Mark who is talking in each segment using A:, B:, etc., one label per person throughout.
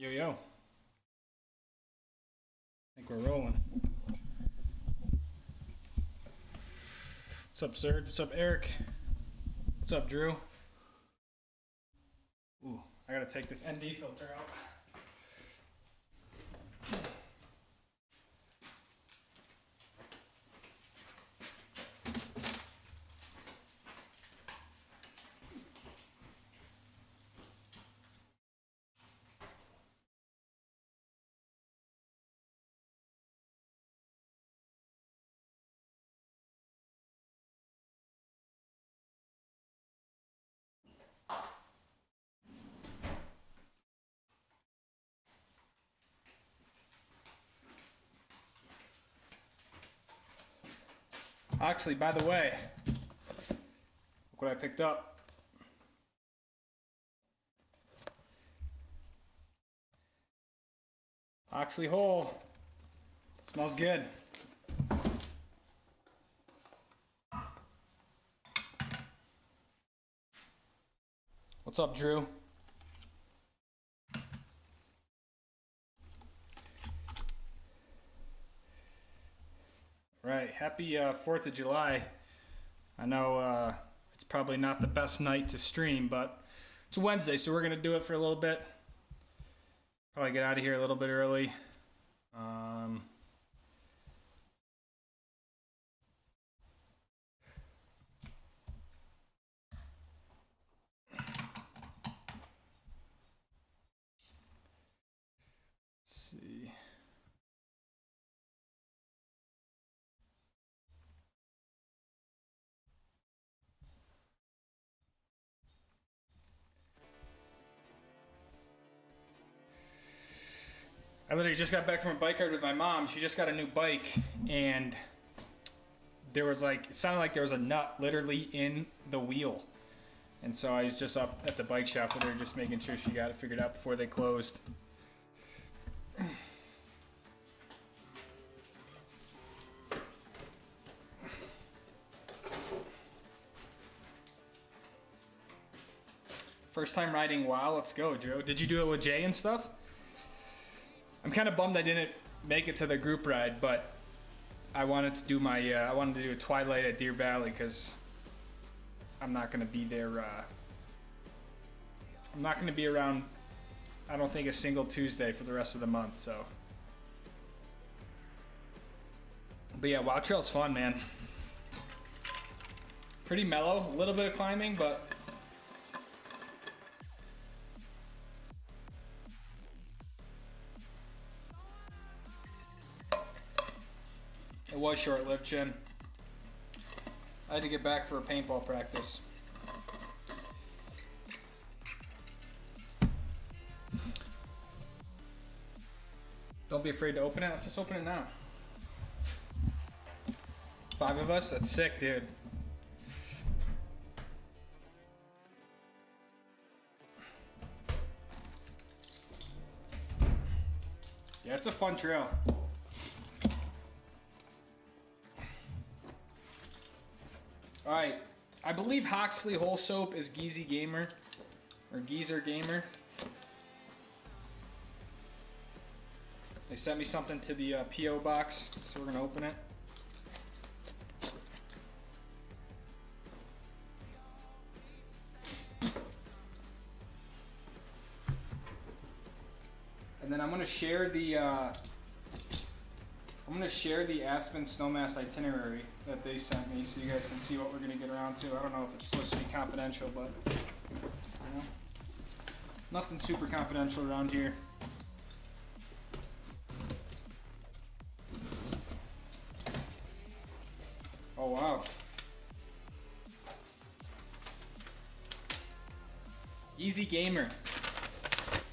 A: Yo, yo. I think we're rolling. What's up, Serge? What's up, Eric? What's up, Drew? Ooh, I gotta take this ND filter out. Oxley, by the way, look what I picked up. Oxley Hole. Smells good. What's up, Drew? Right, happy 4th of July. I know it's probably not the best night to stream, but it's Wednesday, so we're going to do it for a little bit. Probably get out of here a little bit early. Let's see. I literally just got back from a bike ride with my mom. She just got a new bike, and there was like, it sounded like there was a nut literally in the wheel. And so I was just up at the bike shop with her, just making sure she got it figured out before they closed. First time riding WoW, let's go, Joe. Did you do it with Jay and stuff? I'm kind of bummed I didn't make it to the group ride, but I wanted to do my, I wanted to do a Twilight at Deer Valley because I'm not going to be there, I'm not going to be around, I don't think, a single Tuesday for the rest of the month, so. But yeah, WoW Trail's fun, man. Pretty mellow, a little bit of climbing, but it was short-lived, Chin. I had to get back for a paintball practice. Don't be afraid to open it. Let's just open it now. 5 of us? That's sick, dude. Yeah, it's a fun trail. Alright, I believe Hoxley Hole Soap is Geezy Gamer, or Geezer Gamer. They sent me something to the P.O. box, so we're going to open it. And then I'm going to share the ASPEN SNOWMASS itinerary that they sent me, so you guys can see what we're going to get around to. I don't know if it's supposed to be confidential, but you know, nothing super confidential around here. Oh wow. Easy Gamer,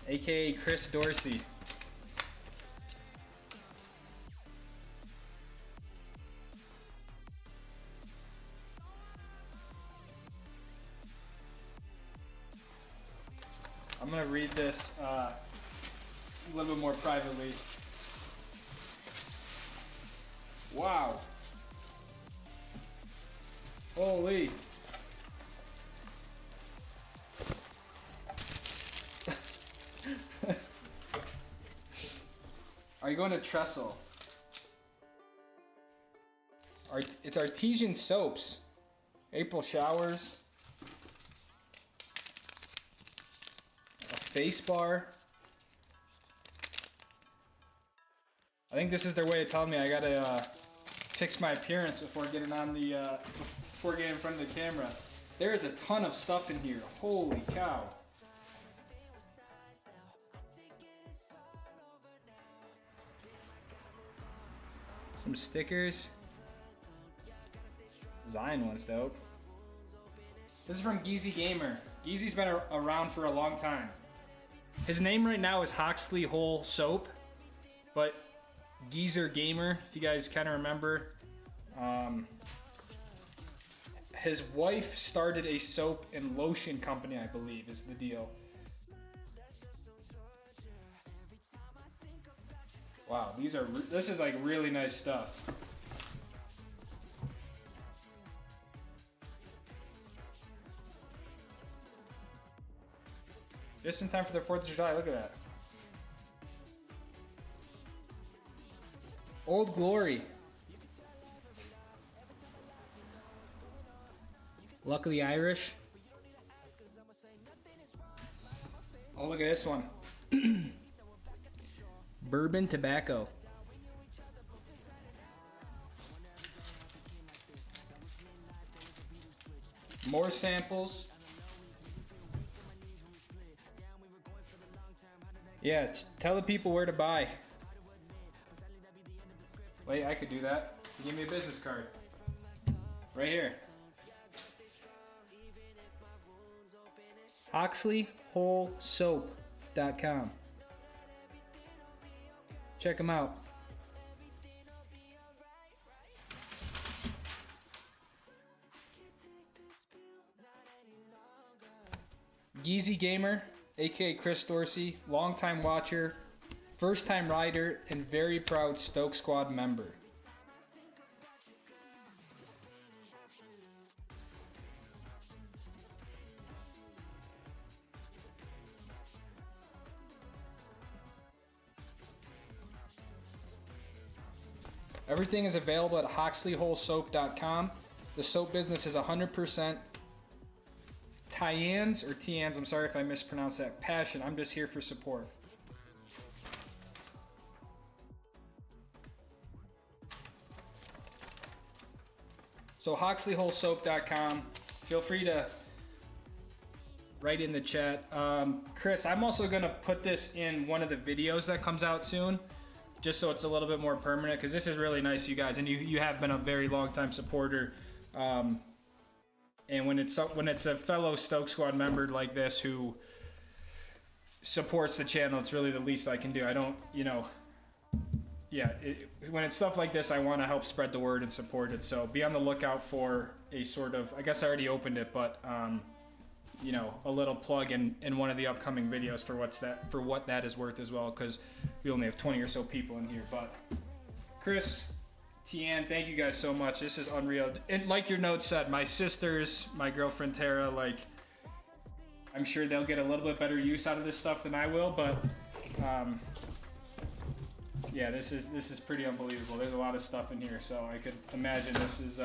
A: aka Chris Dorsey. I'm gonna read this a little bit more privately. Wow. Holy. you going to Trestle? It's Artesian Soaps. April Showers. A face bar. I think this is their way of telling me I gotta fix my appearance before getting on the before getting in front of the camera. There is a ton of stuff in here. Holy cow! Some stickers. Zion one's dope. This is from Geezy Gamer. Geezy's been around for a long time. His name right now is Hoxley Whole Soap, but Geezer Gamer, if you guys kind of remember, his wife started a soap and lotion company, I believe, is the deal. Wow, this is like really nice stuff. Just in time for the 4th of July, look at that. Old Glory. Luckily Irish. Oh, look at this one. Bourbon tobacco. More samples. Yeah, tell the people where to buy. Wait, I could do that. Give me a business card. Right here. HoxleyWholeSoap.com. Check them out. Geezy Gamer, aka Chris Dorsey, longtime watcher, first time rider, and very proud Stoke Squad member. Everything is available at HoxleyWholeSoap.com. The soap business is 100% Tyans or Tians. I'm sorry if I mispronounced that. Passion. I'm just here for support. So HoxleyWholeSoap.com. Feel free to write in the chat. Chris, I'm also going to put this in one of the videos that comes out soon, just so it's a little bit more permanent, because this is really nice, you guys, and you have been a very long time supporter. And when it's a fellow Stoke Squad member like this who supports the channel, it's really the least I can do. I don't, when it's stuff like this, I want to help spread the word and support it. So be on the lookout for a sort of, I guess I already opened it, but a little plug in one of the upcoming videos for what that is worth as well, because we only have 20 or so people in here. But Chris, Tian, thank you guys so much. This is unreal. And like your note said, my sisters, my girlfriend Tara, like, I'm sure they'll get a little bit better use out of this stuff than I will, but yeah, this is pretty unbelievable. There's a lot of stuff in here, so I could imagine this is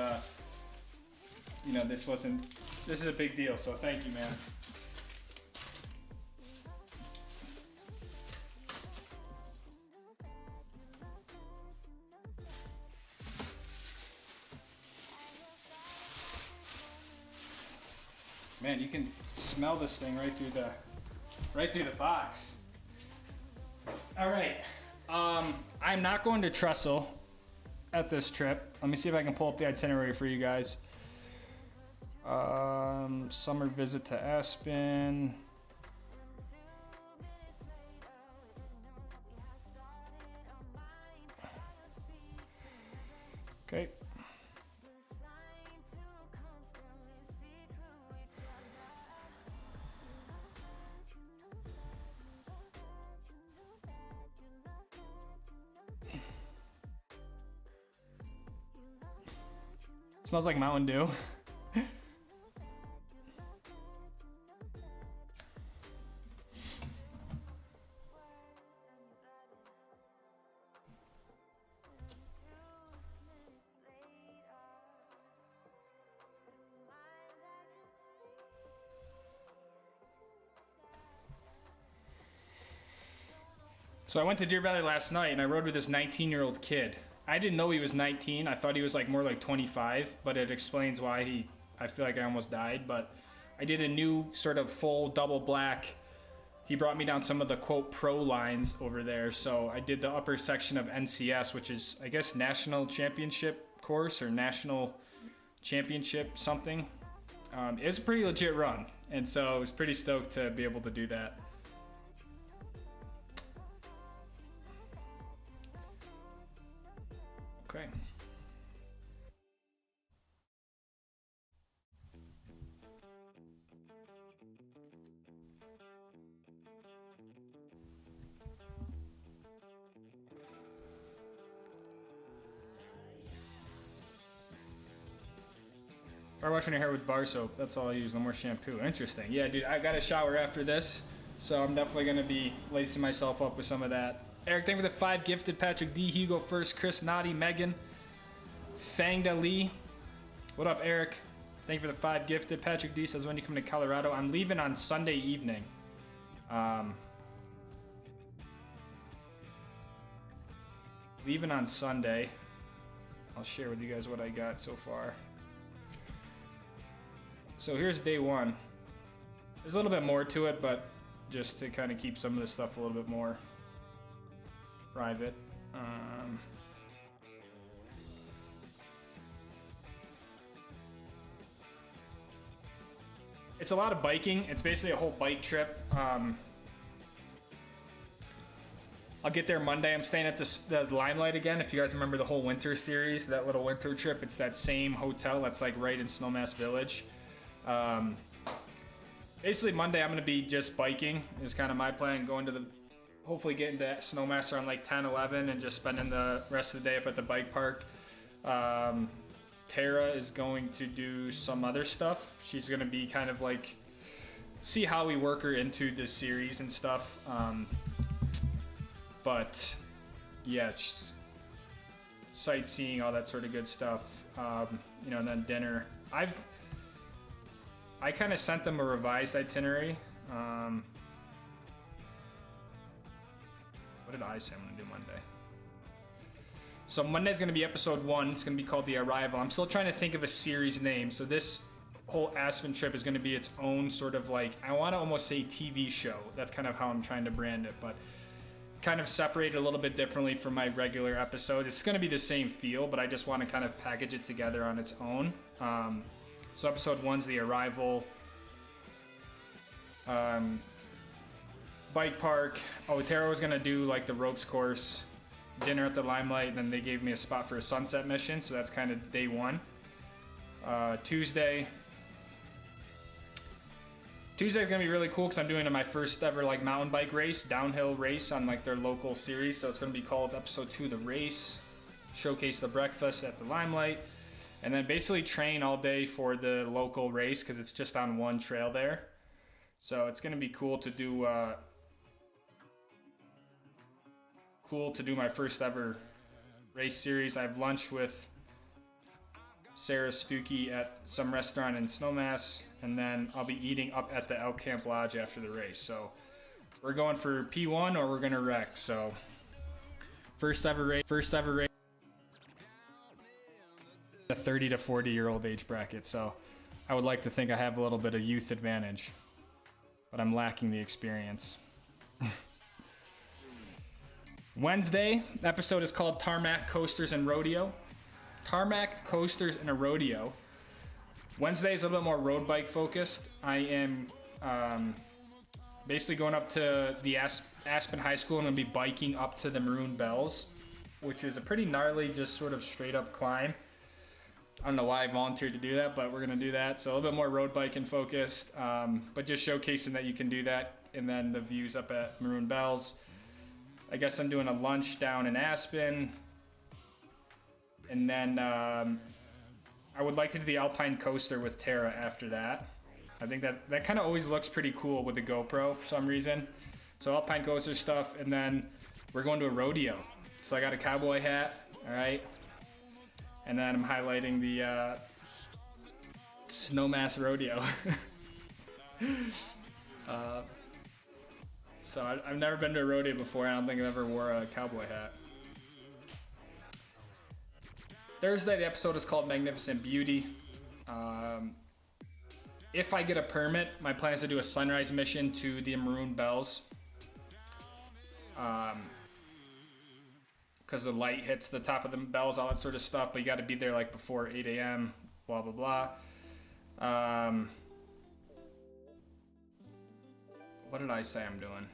A: this is a big deal, so thank you, man. Man, you can smell this thing right through the box. All right, I'm not going to Trestle at this trip. Let me see if I can pull up the itinerary for you guys. Summer visit to Aspen. Okay. Smells like Mountain Dew. So I went to Deer Valley last night and I rode with this 19-year-old kid. I didn't know he was 19. I thought he was like more like 25, but it explains why I feel like I almost died. But I did a new sort of full double black. He brought me down some of the quote pro lines over there. So I did the upper section of NCS, which is I guess National Championship course or National Championship something. It was a pretty legit run. And so I was pretty stoked to be able to do that. Okay. Bar washing your hair with bar soap. That's all I use. No more shampoo. Interesting. Yeah, dude, I got a shower after this, so I'm definitely going to be lacing myself up with some of that. Eric, thank you for the 5 gifted. Patrick D, Hugo first, Chris, Naughty, Megan, Fangda Lee. What up, Eric? Thank you for the 5 gifted. Patrick D says, when you come to Colorado? I'm leaving on Sunday evening. Leaving on Sunday. I'll share with you guys what I got so far. So here's day one. There's a little bit more to it, but just to kind of keep some of this stuff a little bit more private. It's a lot of biking. It's basically a whole bike trip. I'll get there Monday. I'm staying at the Limelight again. If you guys remember the whole winter series, that little winter trip, it's that same hotel that's like right in Snowmass Village. Basically Monday I'm going to be just biking is kind of my plan, going to hopefully getting to Snowmass around like 10, 11 and just spending the rest of the day up at the bike park. Tara is going to do some other stuff. She's going to be kind of like, see how we work her into this series and stuff. But yeah, just sightseeing, all that sort of good stuff. You know, and then dinner. I kind of sent them a revised itinerary. What did I say I'm going to do Monday? So Monday's going to be episode 1. It's going to be called The Arrival. I'm still trying to think of a series name. So this whole Aspen trip is going to be its own sort of like, I want to almost say TV show. That's kind of how I'm trying to brand it, but kind of separate it a little bit differently from my regular episode. It's going to be the same feel, but I just want to kind of package it together on its own. So episode 1's The Arrival. Bike park. Oh, Tara was going to do like the ropes course. Dinner at the Limelight, and then they gave me a spot for a sunset mission, so that's kind of day 1. Tuesday's gonna be really cool because I'm doing my first ever like mountain bike race, downhill race on like their local series. So it's gonna be called episode 2, The Race. Showcase the breakfast at the Limelight, and then basically train all day for the local race because it's just on one trail there. So it's gonna be cool to do. Cool to do my first ever race series. I have lunch with Sarah Stuckey at some restaurant in Snowmass, and then I'll be eating up at the Elk Camp Lodge after the race. So we're going for P1 or we're gonna wreck. So first ever race, a 30 to 40 year old age bracket. So I would like to think I have a little bit of youth advantage, but I'm lacking the experience. Wednesday episode is called Tarmac, Coasters, and Rodeo. Tarmac, Coasters, and a Rodeo. Wednesday is a little bit more road bike focused. I am basically going up to the Aspen High School and I'm going to be biking up to the Maroon Bells, which is a pretty gnarly, just sort of straight up climb. I don't know why I volunteered to do that, but we're going to do that. So a little bit more road biking focused, but just showcasing that you can do that. And then the views up at Maroon Bells. I guess I'm doing a lunch down in Aspen. And then I would like to do the Alpine Coaster with Tara after that. I think that kind of always looks pretty cool with the GoPro for some reason. So Alpine Coaster stuff, and then we're going to a rodeo. So I got a cowboy hat, all right? And then I'm highlighting the Snowmass Rodeo. So I've never been to a rodeo before. I don't think I've ever wore a cowboy hat. Thursday, the episode is called Magnificent Beauty. If I get a permit, my plan is to do a sunrise mission to the Maroon Bells. Because the light hits the top of the bells, all that sort of stuff. But you got to be there like before 8 a.m., blah, blah, blah. What did I say I'm doing?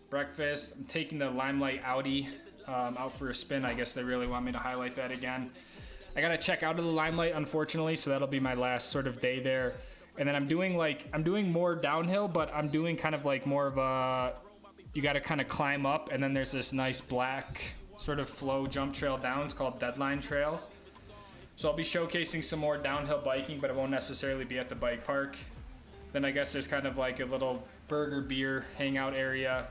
A: Breakfast. I'm taking the Limelight Audi out for a spin. I guess they really want me to highlight that again. I gotta check out of the Limelight, unfortunately, so that'll be my last sort of day there. And then I'm doing more downhill, but I'm doing kind of like more of a, you gotta kind of climb up, and then there's this nice black sort of flow jump trail down. It's called Deadline Trail. So I'll be showcasing some more downhill biking, but it won't necessarily be at the bike park. Then I guess there's kind of like a little burger beer hangout area.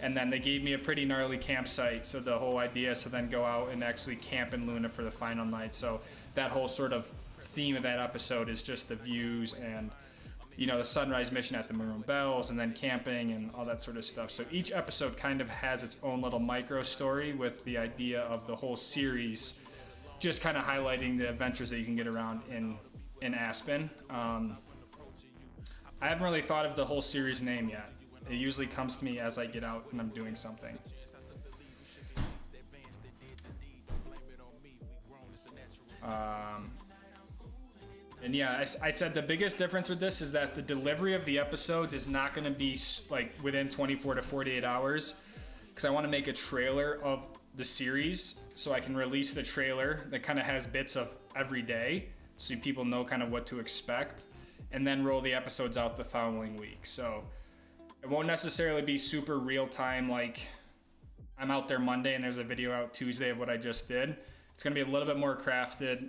A: And then they gave me a pretty gnarly campsite. So the whole idea is to then go out and actually camp in Luna for the final night. So that whole sort of theme of that episode is just the views and, you know, the sunrise mission at the Maroon Bells and then camping and all that sort of stuff. So each episode kind of has its own little micro story with the idea of the whole series just kind of highlighting the adventures that you can get around in Aspen. I haven't really thought of the whole series name yet. It usually comes to me as I get out and I'm doing something. And yeah, I said the biggest difference with this is that the delivery of the episodes is not going to be like within 24 to 48 hours, because I want to make a trailer of the series so I can release the trailer that kind of has bits of every day so people know kind of what to expect, and then roll the episodes out the following week. So it won't necessarily be super real time, like I'm out there Monday and there's a video out Tuesday of what I just did. It's going to be a little bit more crafted.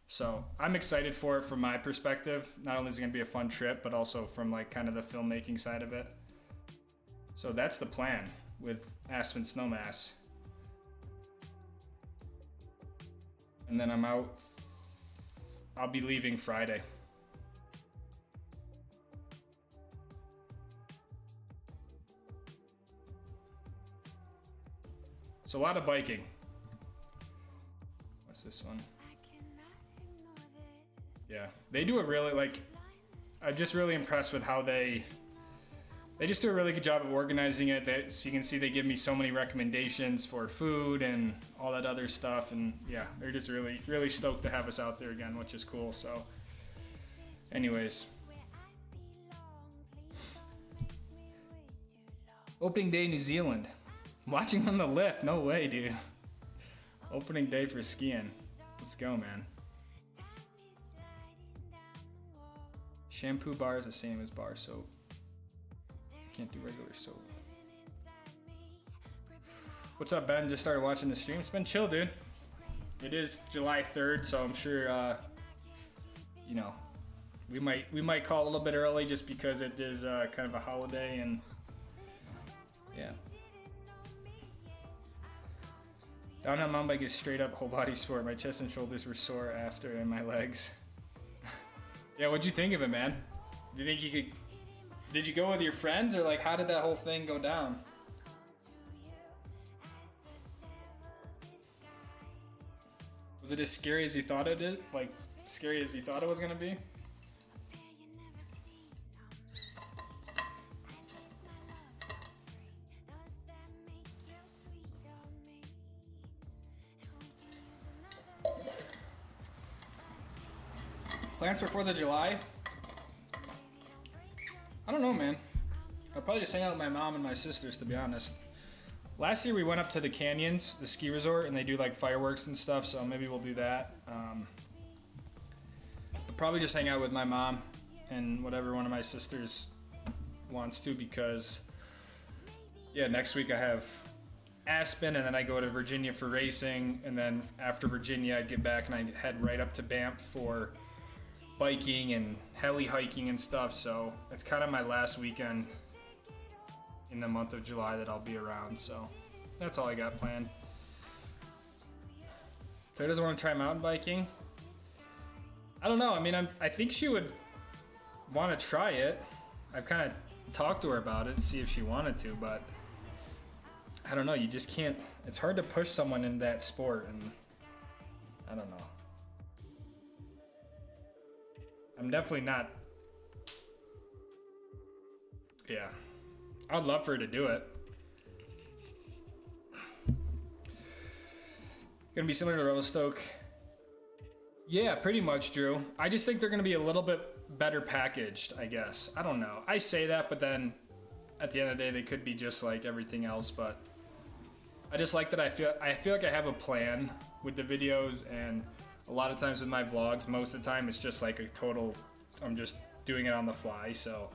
A: So I'm excited for it from my perspective. Not only is it going to be a fun trip, but also from like kind of the filmmaking side of it. So that's the plan with Aspen Snowmass. And then I'm out. I'll be leaving Friday. It's a lot of biking. What's this one? Yeah, they do a really, like, I'm just really impressed with how they just do a really good job of organizing it. So you can see they give me so many recommendations for food and all that other stuff. And yeah, they're just really, really stoked to have us out there again, which is cool. So anyways. Opening day, New Zealand. Watching on the lift, no way, dude. Opening day for skiing. Let's go, man. Shampoo bar is the same as bar soap. Can't do regular soap. What's up, Ben? Just started watching the stream. It's been chill, dude. It is July 3rd, so I'm sure, you know, we might call a little bit early just because it is kind of a holiday, and yeah. Downhill mountain bike is straight up whole body sport. My chest and shoulders were sore after, and my legs. Yeah, what'd you think of it, man? Do you think you could? Did you go with your friends, or like how did that whole thing go down? Was it as scary as you thought it did? Like scary as you thought it was gonna be? Plans for 4th of July? I don't know, man. I'll probably just hang out with my mom and my sisters, to be honest. Last year we went up to the canyons, the ski resort, and they do like fireworks and stuff, so maybe we'll do that. But probably just hang out with my mom and whatever one of my sisters wants to, because yeah, next week I have Aspen, and then I go to Virginia for racing, and then after Virginia I get back and I head right up to Banff for biking and heli hiking and stuff. So it's kind of my last weekend in the month of July that I'll be around. So that's all I got planned. Claire doesn't want to try mountain biking. I don't know. I mean, I think she would want to try it. I've kind of talk to her about it, see if she wanted to, but I don't know, you just can't, it's hard to push someone in that sport, and I don't know. I'm definitely not, yeah. I'd love for her to do it. Gonna be similar to Revelstoke. Yeah, pretty much, Drew. I just think they're gonna be a little bit better packaged, I guess. I don't know. I say that, but then at the end of the day, they could be just like everything else. But I just like that I feel like I have a plan with the videos, and a lot of times with my vlogs, most of the time it's just like a total, I'm just doing it on the fly. So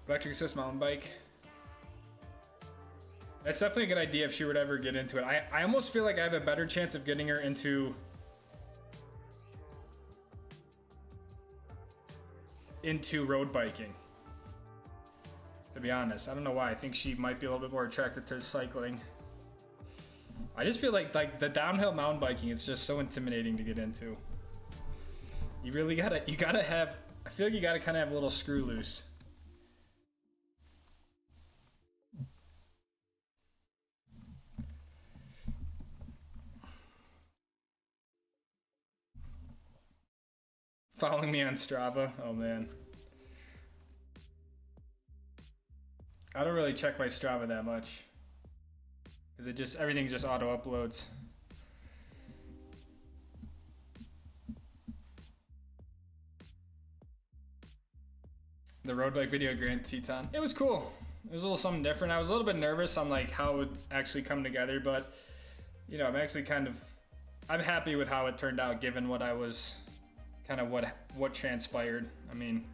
A: electric assist mountain bike. That's definitely a good idea if she would ever get into it. I almost feel like I have a better chance of getting her into road biking. To be honest, I don't know why. I think she might be a little bit more attracted to cycling. I just feel like the downhill mountain biking, it's just so intimidating to get into. You really gotta have, I feel like you gotta kind of have a little screw loose. Following me on Strava? Oh man. I don't really check my Strava that much, because everything just auto uploads. The road bike video Grand Teton. It was cool. It was a little something different. I was a little bit nervous on like how it would actually come together, but you know, I'm actually I'm happy with how it turned out, given what I was kind of what transpired. I mean,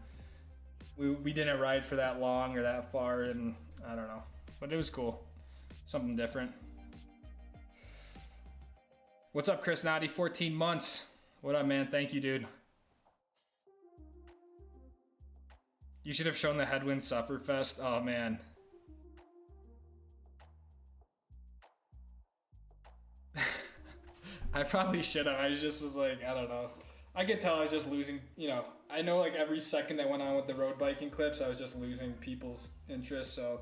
A: we didn't ride for that long or that far, and I don't know, but it was cool, something different. What's up, Chris Noddy? 14 months. What up, man? Thank you, dude. You should have shown the Headwind Sufferfest. Oh man. I probably should have. I just was like, I don't know. I could tell I was just losing, you know, I know like every second that went on with the road biking clips, I was just losing people's interest, so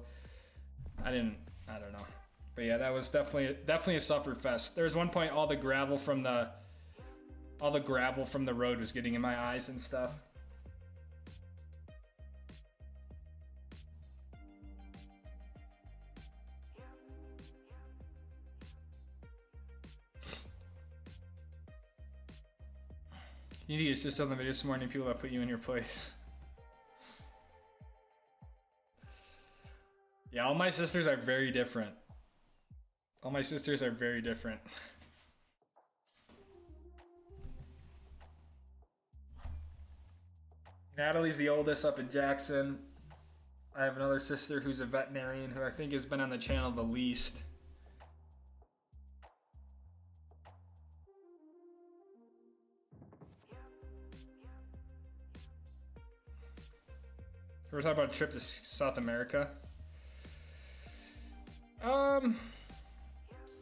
A: I don't know. But yeah, that was definitely a Sufferfest. There was one point all the gravel from the road was getting in my eyes and stuff. You need to assist on the video this morning, people that put you in your place. Yeah, all my sisters are very different. All my sisters are very different. Natalie's the oldest up in Jackson. I have another sister who's a veterinarian who I think has been on the channel the least. We're talking about a trip to South America. I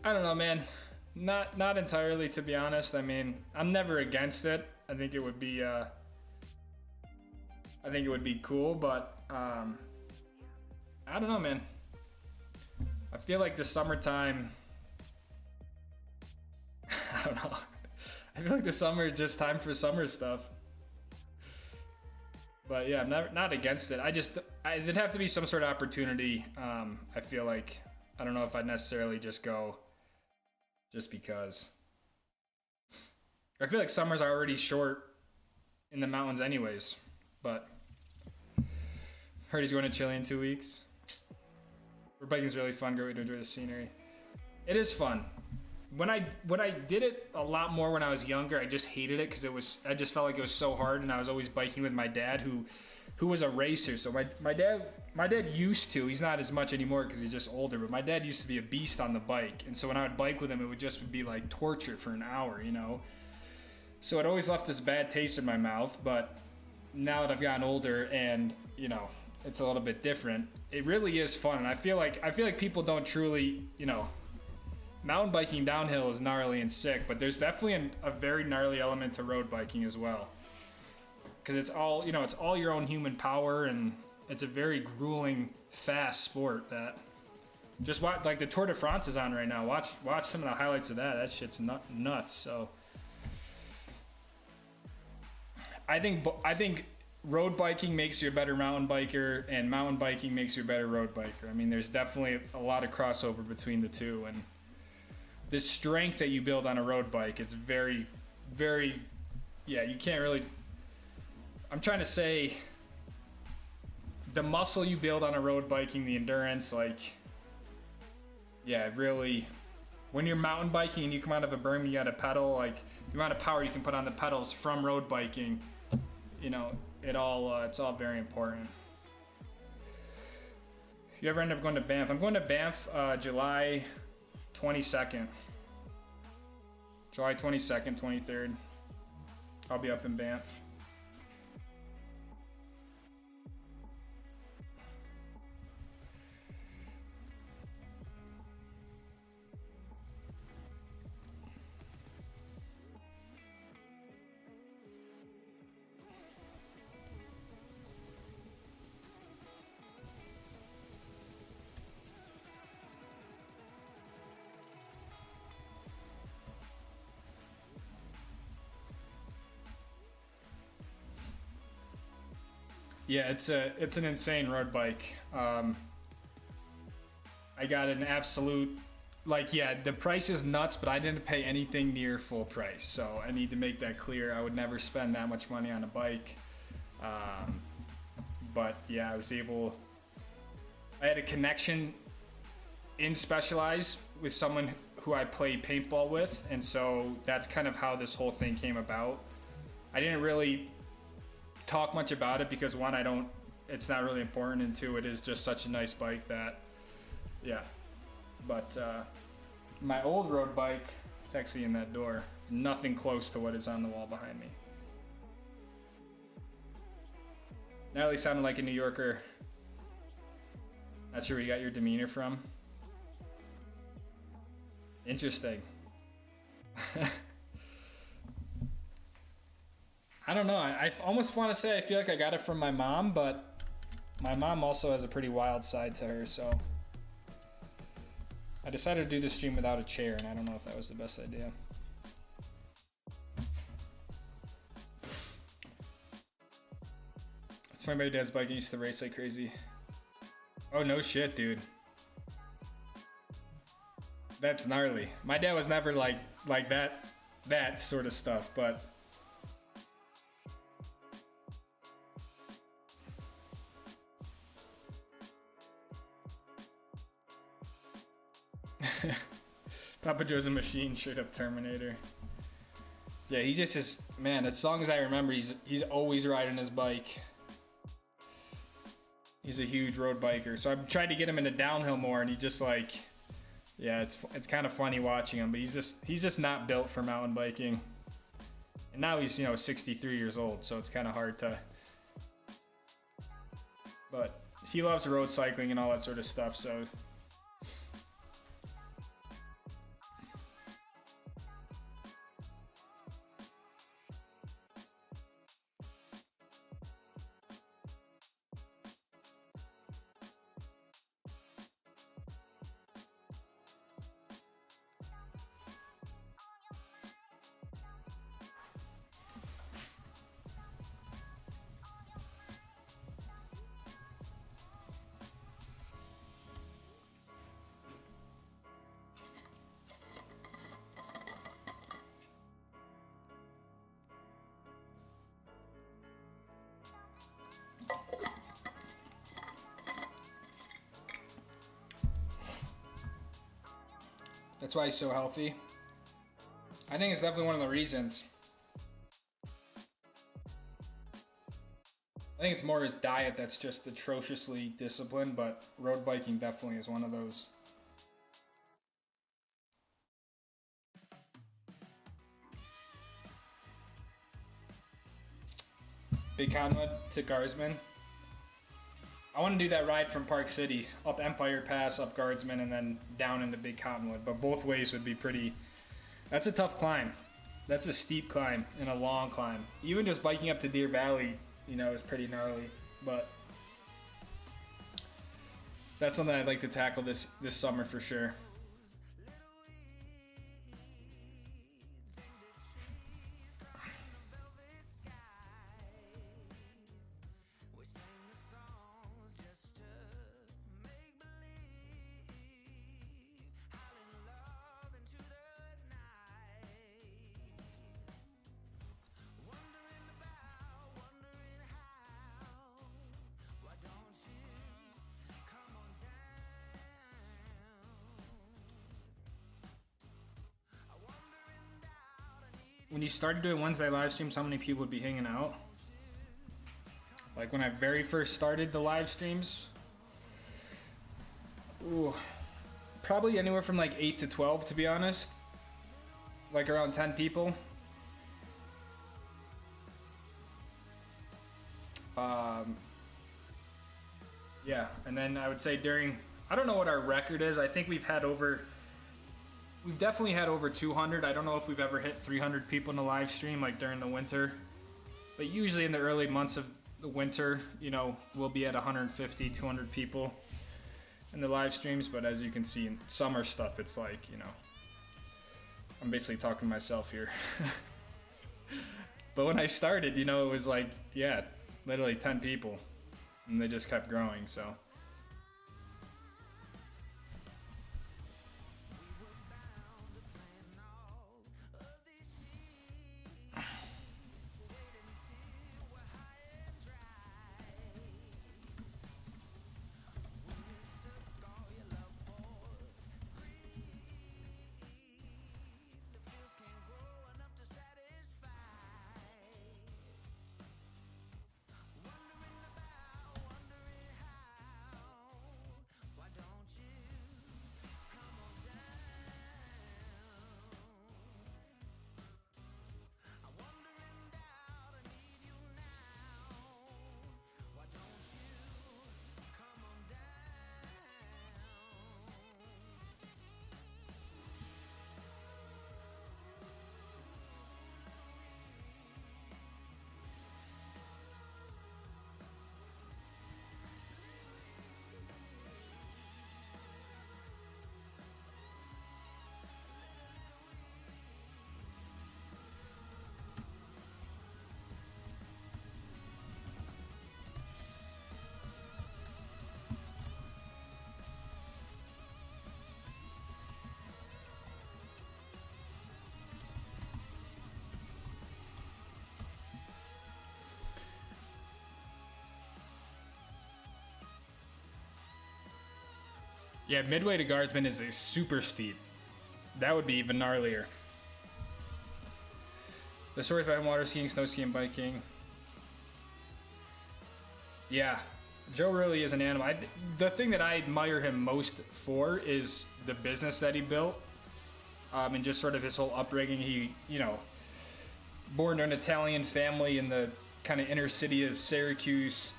A: don't know, man. Not entirely, to be honest. I mean, I'm never against it. I think it would be cool, but I don't know, man. I feel like the summertime. I don't know. I feel like the summer is just time for summer stuff. But yeah, I'm not against it. There'd have to be some sort of opportunity. I feel like, I don't know if I'd necessarily just go just because. I feel like summers are already short in the mountains anyways, but heard he's going to Chile in 2 weeks. Road biking is really fun. Great way to enjoy the scenery. It is fun. When I did it a lot more when I was younger, I just hated it because I just felt like it was so hard, and I was always biking with my dad who was a racer. So my dad used to, he's not as much anymore because he's just older, but my dad used to be a beast on the bike. And so when I would bike with him, it would be like torture for an hour, you know? So it always left this bad taste in my mouth. But now that I've gotten older and, you know, it's a little bit different. It really is fun, and I feel like people don't truly, you know, mountain biking downhill is gnarly and sick, but there's definitely a very gnarly element to road biking as well. Because it's all, you know, it's all your own human power, and it's a very grueling, fast sport that just watch, like the Tour de France is on right now. Watch some of the highlights of that. That shit's nuts. So I think road biking makes you a better mountain biker, and mountain biking makes you a better road biker. I mean, there's definitely a lot of crossover between the two, and the strength that you build on a road bike, it's very, very, yeah, you can't really, I'm trying to say, the muscle you build on a road biking, the endurance, like, yeah, really, when you're mountain biking and you come out of a berm, you gotta pedal, like, the amount of power you can put on the pedals from road biking, you know, it's all very important. If you ever end up going to Banff, I'm going to Banff July 22nd. July 22nd, 23rd. I'll be up in Banff. Yeah, it's an insane road bike. I got an absolute, like, yeah, the price is nuts, but I didn't pay anything near full price. So I need to make that clear. I would never spend that much money on a bike. But yeah, I had a connection in Specialized with someone who I play paintball with. And so that's kind of how this whole thing came about. I didn't really talk much about it because one, it's not really important, and two, it is just such a nice bike that, yeah. But my old road bike, it's actually in that door, nothing close to what is on the wall behind me. Natalie sounded like a New Yorker. Not sure where you got your demeanor from. Interesting. I don't know. I almost want to say I feel like I got it from my mom, but my mom also has a pretty wild side to her, so I decided to do this stream without a chair, and I don't know if that was the best idea. It's funny, my dad's bike used to race like crazy. Oh, no shit, dude. That's gnarly. My dad was never like that sort of stuff, but Papa Joe's a machine, straight up Terminator. Yeah, he just is, man, as long as I remember, he's always riding his bike. He's a huge road biker. So I've tried to get him into downhill more, and he just like, yeah, it's kind of funny watching him, but he's just not built for mountain biking. And now he's, 63 years old, so it's kind of hard to, but he loves road cycling and all that sort of stuff, so that's why he's so healthy. I think it's definitely one of the reasons. I think it's more his diet that's just atrociously disciplined, but road biking definitely is one of those. Big Conwood to Garsman. I want to do that ride from Park City up Empire Pass, up Guardsman, and then down into Big Cottonwood. But both ways would be pretty. That's a tough climb. That's a steep climb and a long climb. Even just biking up to Deer Valley, you know, is pretty gnarly. But that's something I'd like to tackle this summer for sure. When you started doing Wednesday live streams, how many people would be hanging out? Like when I very first started the live streams, ooh, probably anywhere from like 8 to 12, to be honest. Like around 10 people. Yeah, and then I would say during, I don't know what our record is. I think we've definitely had over 200. I don't know if we've ever hit 300 people in a live stream like during the winter. But usually in the early months of the winter, you know, we'll be at 150, 200 people in the live streams. But as you can see in summer stuff, it's like, you know, I'm basically talking to myself here. But when I started, you know, it was like, yeah, literally 10 people. And they just kept growing, so. Yeah, midway to Guardsman is super steep. That would be even gnarlier. The stories behind water skiing, snow skiing, biking. Yeah, Joe really is an animal. The thing that I admire him most for is the business that he built, and just sort of his whole upbringing. He, you know, born to an Italian family in the kind of inner city of Syracuse.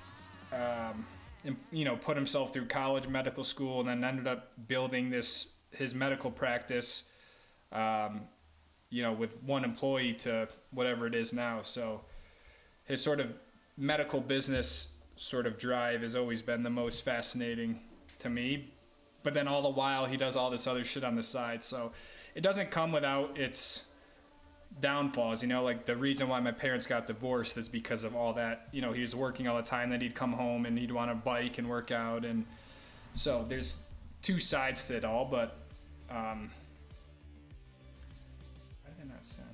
A: And, you know, put himself through college, medical school, and then ended up building his medical practice, you know, with one employee to whatever it is now. So his sort of medical business sort of drive has always been the most fascinating to me. But then all the while he does all this other shit on the side. So it doesn't come without its downfalls, you know, like the reason why my parents got divorced is because of all that. You know, he was working all the time, then he'd come home and he'd want to bike and work out, and so there's two sides to it all. But why did I not send?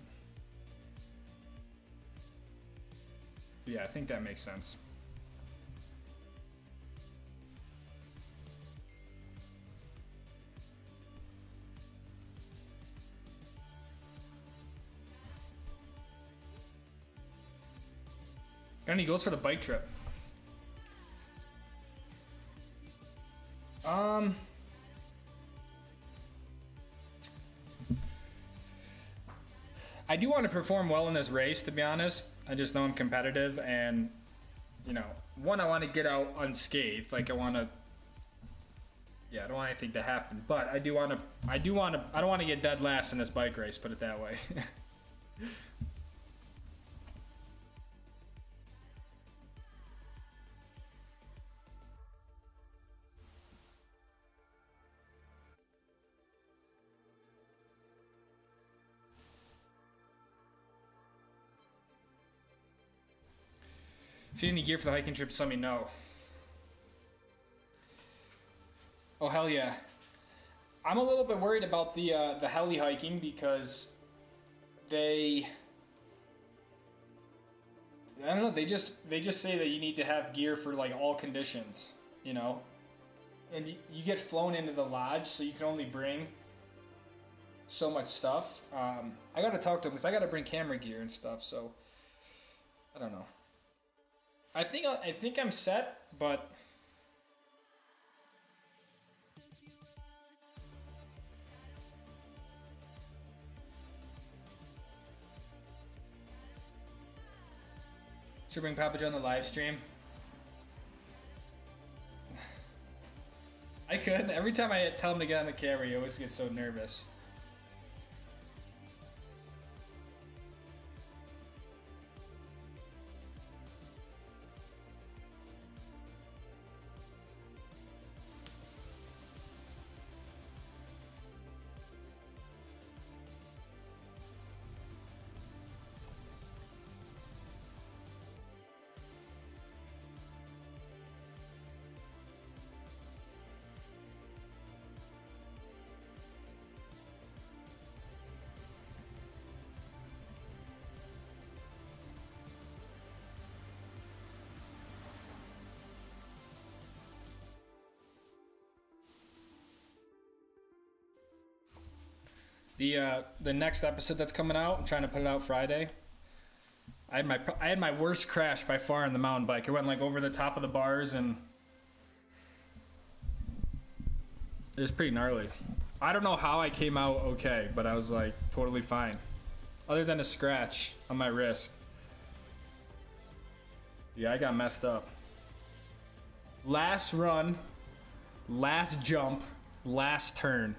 A: Yeah, I think that makes sense. Got any goals for the bike trip? I do want to perform well in this race, to be honest. I just know I'm competitive, and you know, one, I want to get out unscathed. Like I want to, yeah, I don't want anything to happen. But I don't want to get dead last in this bike race. Put it that way. If you need any gear for the hiking trip, let me know. Oh hell yeah! I'm a little bit worried about the heli hiking because I don't know. They just say that you need to have gear for like all conditions, you know, and you get flown into the lodge, so you can only bring so much stuff. I gotta talk to them because I gotta bring camera gear and stuff. So I don't know. I think I'm set, but should bring Papa Joe on the live stream. I could. Every time I tell him to get on the camera, he always gets so nervous. The next episode that's coming out, I'm trying to put it out Friday. I had my worst crash by far on the mountain bike. It went like over the top of the bars and it was pretty gnarly. I don't know how I came out okay, but I was like totally fine. Other than a scratch on my wrist. Yeah, I got messed up. Last run, last jump, last turn.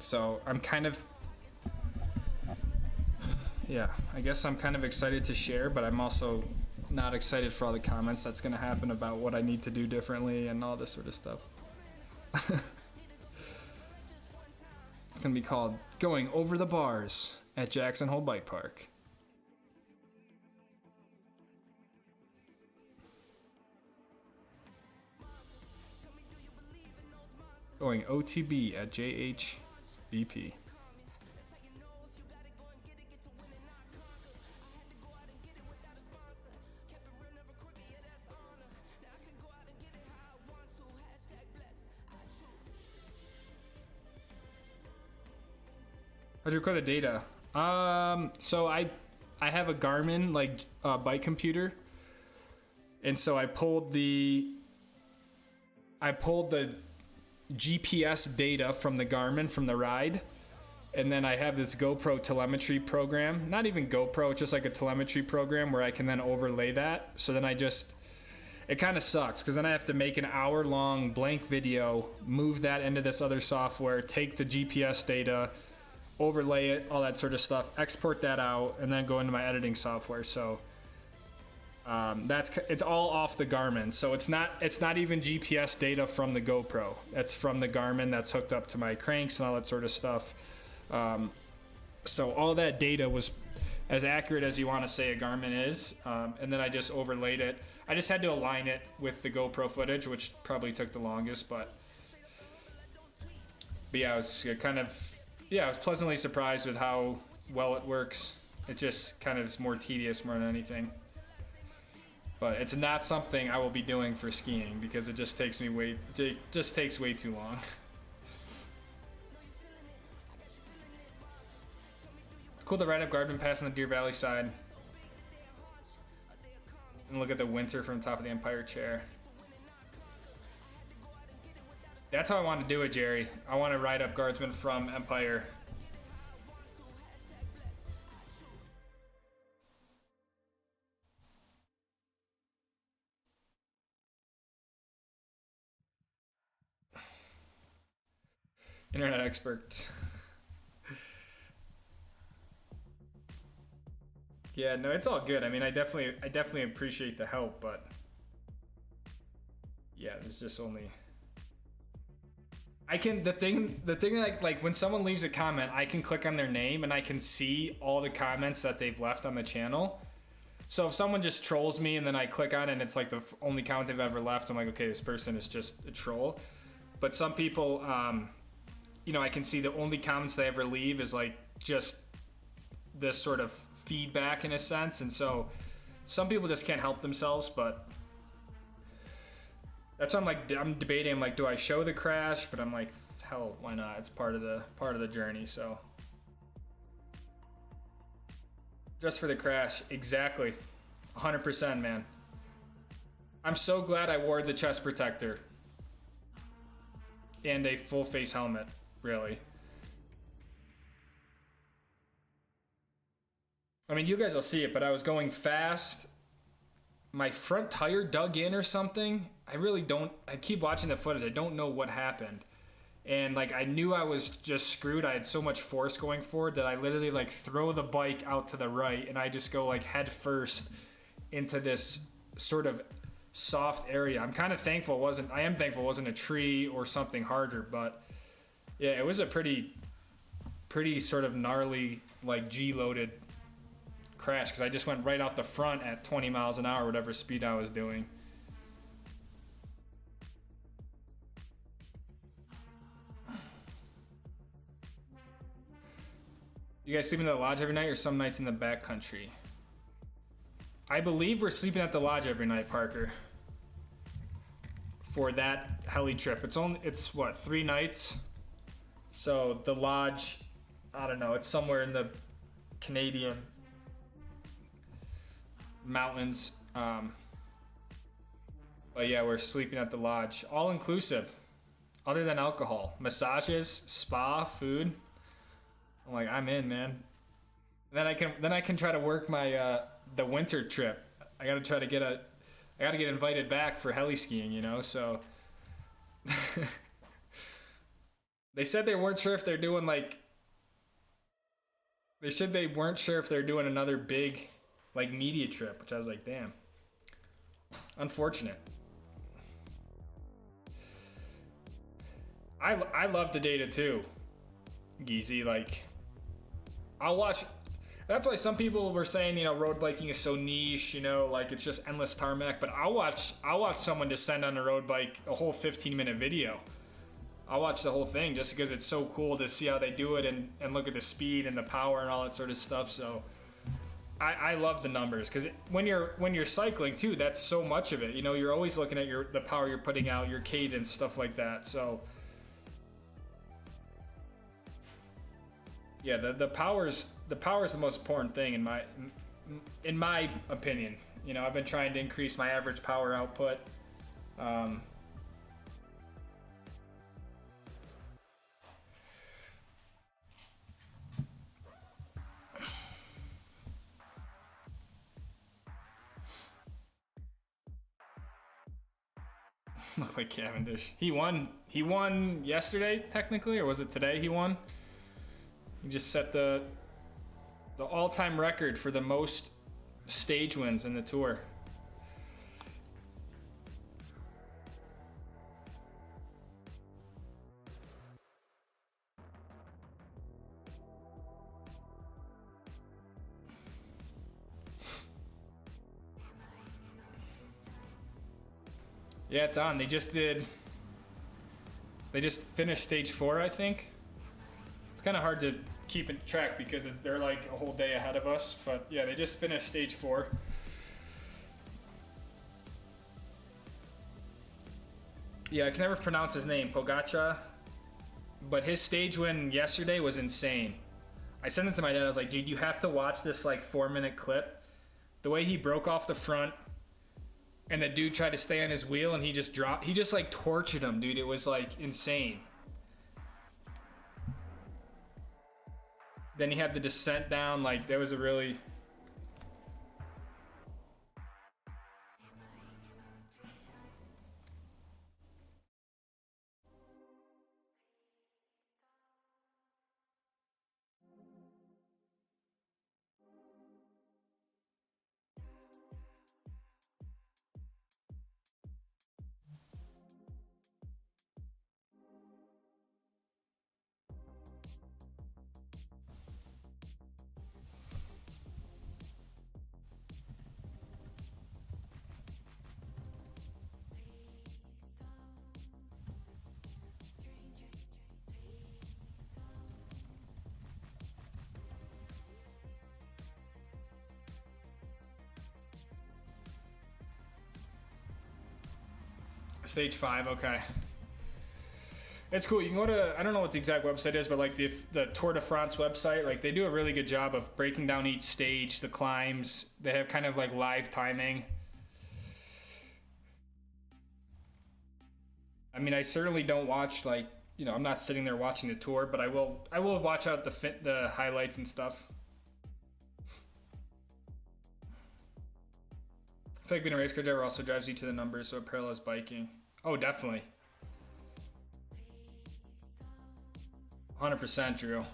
A: So I'm kind of, yeah, I guess I'm kind of excited to share, but I'm also not excited for all the comments that's going to happen about what I need to do differently and all this sort of stuff. It's going to be called Going Over the Bars at Jackson Hole Bike Park. Going OTB at JHBP. How'd you record the data? So I have a Garmin like bike computer, and so I pulled the GPS data from the Garmin from the ride, and then I have this GoPro telemetry program. Not even GoPro, it's just like a telemetry program where I can then overlay that. So then it kind of sucks because then I have to make an hour-long blank video, move that into this other software, take the GPS data, overlay it, all that sort of stuff, export that out, and then go into my editing software. So it's all off the Garmin. So it's not even GPS data from the GoPro. It's from the Garmin that's hooked up to my cranks and all that sort of stuff. So all that data was as accurate as you want to say a Garmin is, and then I just overlaid it. I just had to align it with the GoPro footage, which probably took the longest, but yeah, I was I was pleasantly surprised with how well it works. It just kind of is more tedious more than anything. But it's not something I will be doing for skiing because it just takes way too long. It's cool to ride up Garden Pass on the Deer Valley side and look at the winter from the top of the Empire Chair. That's how I want to do it, Jerry. I want to ride up Guardsman from Empire. Internet expert. Yeah, no, it's all good. I mean, I definitely appreciate the help, but yeah, there's just only. I can the thing like when someone leaves a comment, I can click on their name and I can see all the comments that they've left on the channel. So if someone just trolls me and then I click on it and it's like the only comment they've ever left, I'm like, okay, this person is just a troll. But some people, you know, I can see the only comments they ever leave is like just this sort of feedback in a sense. And so some people just can't help themselves, but that's why I'm debating. I'm like, do I show the crash? But I'm like, hell, why not? It's part of the journey. So just for the crash, exactly, 100%, man. I'm so glad I wore the chest protector and a full face helmet. Really. I mean, you guys will see it, but I was going fast. My front tire dug in or something. I keep watching the footage. I don't know what happened. And like, I knew I was just screwed. I had so much force going forward that I literally like throw the bike out to the right and I just go like head first into this sort of soft area. I'm kind of thankful I am thankful it wasn't a tree or something harder, but yeah, it was a pretty sort of gnarly, like G-loaded crash because I just went right out the front at 20 miles an hour, whatever speed I was doing. You guys sleep in the lodge every night or some nights in the back country? I believe we're sleeping at the lodge every night, Parker. For that heli trip. It's what, 3 nights? So the lodge, I don't know, it's somewhere in the Canadian mountains. But yeah, we're sleeping at the lodge. All inclusive. Other than alcohol. Massages, spa, food. I'm like, I'm in, man. Then I can try to work my the winter trip. I gotta get invited back for heli skiing, you know, so they said they weren't sure if they're doing another big like media trip, which I was like, damn. Unfortunate. I love the data too, Geezy. Like, I'll watch. That's why some people were saying, you know, road biking is so niche, you know, like it's just endless tarmac. But I'll watch someone descend on a road bike, a whole 15-minute video. I'll watch the whole thing just because it's so cool to see how they do it and look at the speed and the power and all that sort of stuff. So I love the numbers because when you're cycling too, that's so much of it. You know, you're always looking at the power you're putting out, your cadence, stuff like that. So yeah, the power's the most important thing in my opinion. You know, I've been trying to increase my average power output. Look like Cavendish. He won yesterday, technically, or was it today he won? He just set the all-time record for the most stage wins in the tour. Yeah, it's on. They just finished stage 4, I think. It's kind of hard to keep in track because they're like a whole day ahead of us. But yeah, they just finished stage 4. Yeah, I can never pronounce his name, Pogačar. But his stage win yesterday was insane. I sent it to my dad. I was like, dude, you have to watch this like 4-minute clip. The way he broke off the front and the dude tried to stay on his wheel and he just dropped. He just like tortured him, dude. It was like insane. Then he had the descent down. Like, there was a really... Stage 5, okay. It's cool. You can go to, I don't know what the exact website is, but like the Tour de France website, like they do a really good job of breaking down each stage, the climbs. They have kind of like live timing. I mean, I certainly don't watch like, you know, I'm not sitting there watching the tour, but I will watch out the highlights and stuff. I feel like being a race car driver also drives you to the numbers, so it parallels biking. Oh, definitely. 100%, Drew.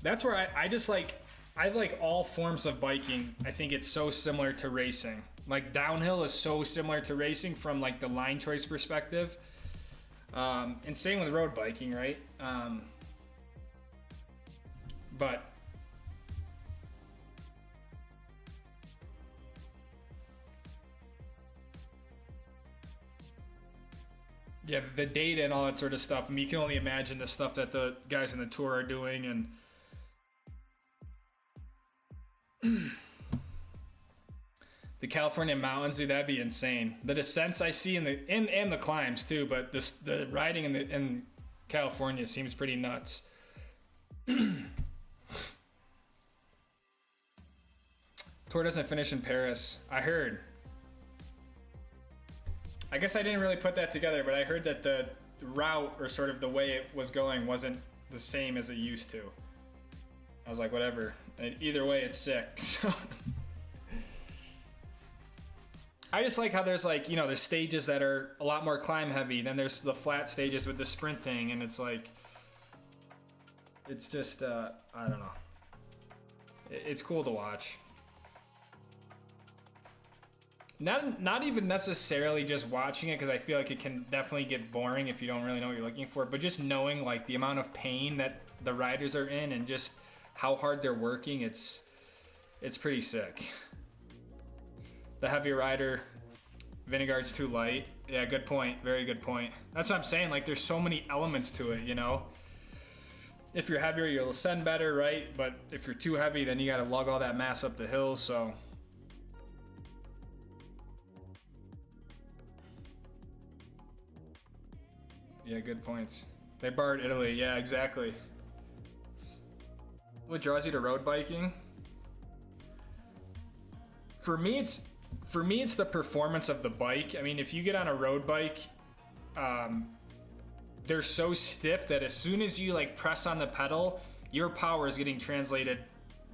A: That's where I just like, I like all forms of biking. I think it's so similar to racing. Like downhill is so similar to racing from like the line choice perspective. And same with road biking, right? But yeah, the data and all that sort of stuff. I mean, you can only imagine the stuff that the guys in the tour are doing, and the California mountains, dude, that'd be insane. The descents I see and the climbs too, but the riding in California seems pretty nuts. Tour doesn't finish in Paris. I heard. I guess I didn't really put that together, but I heard that the route, or sort of the way it was going, wasn't the same as it used to. I was like, whatever. Either way, it's sick. So I just like how there's like, you know, there's stages that are a lot more climb heavy. Then there's the flat stages with the sprinting, and it's like, it's just, I don't know. It's cool to watch. Not even necessarily just watching it, because I feel like it can definitely get boring if you don't really know what you're looking for, but just knowing like the amount of pain that the riders are in and just how hard they're working, it's pretty sick. The heavy rider, Vingegaard's too light. Yeah, good point. Very good point. That's what I'm saying. Like, there's so many elements to it, you know? If you're heavier, you'll ascend better, right? But if you're too heavy, then you got to lug all that mass up the hill, so. Yeah, good points. They barred Italy. Yeah, exactly. What draws you to road biking? For me, it's the performance of the bike. I mean, if you get on a road bike, they're so stiff that as soon as you like press on the pedal, your power is getting translated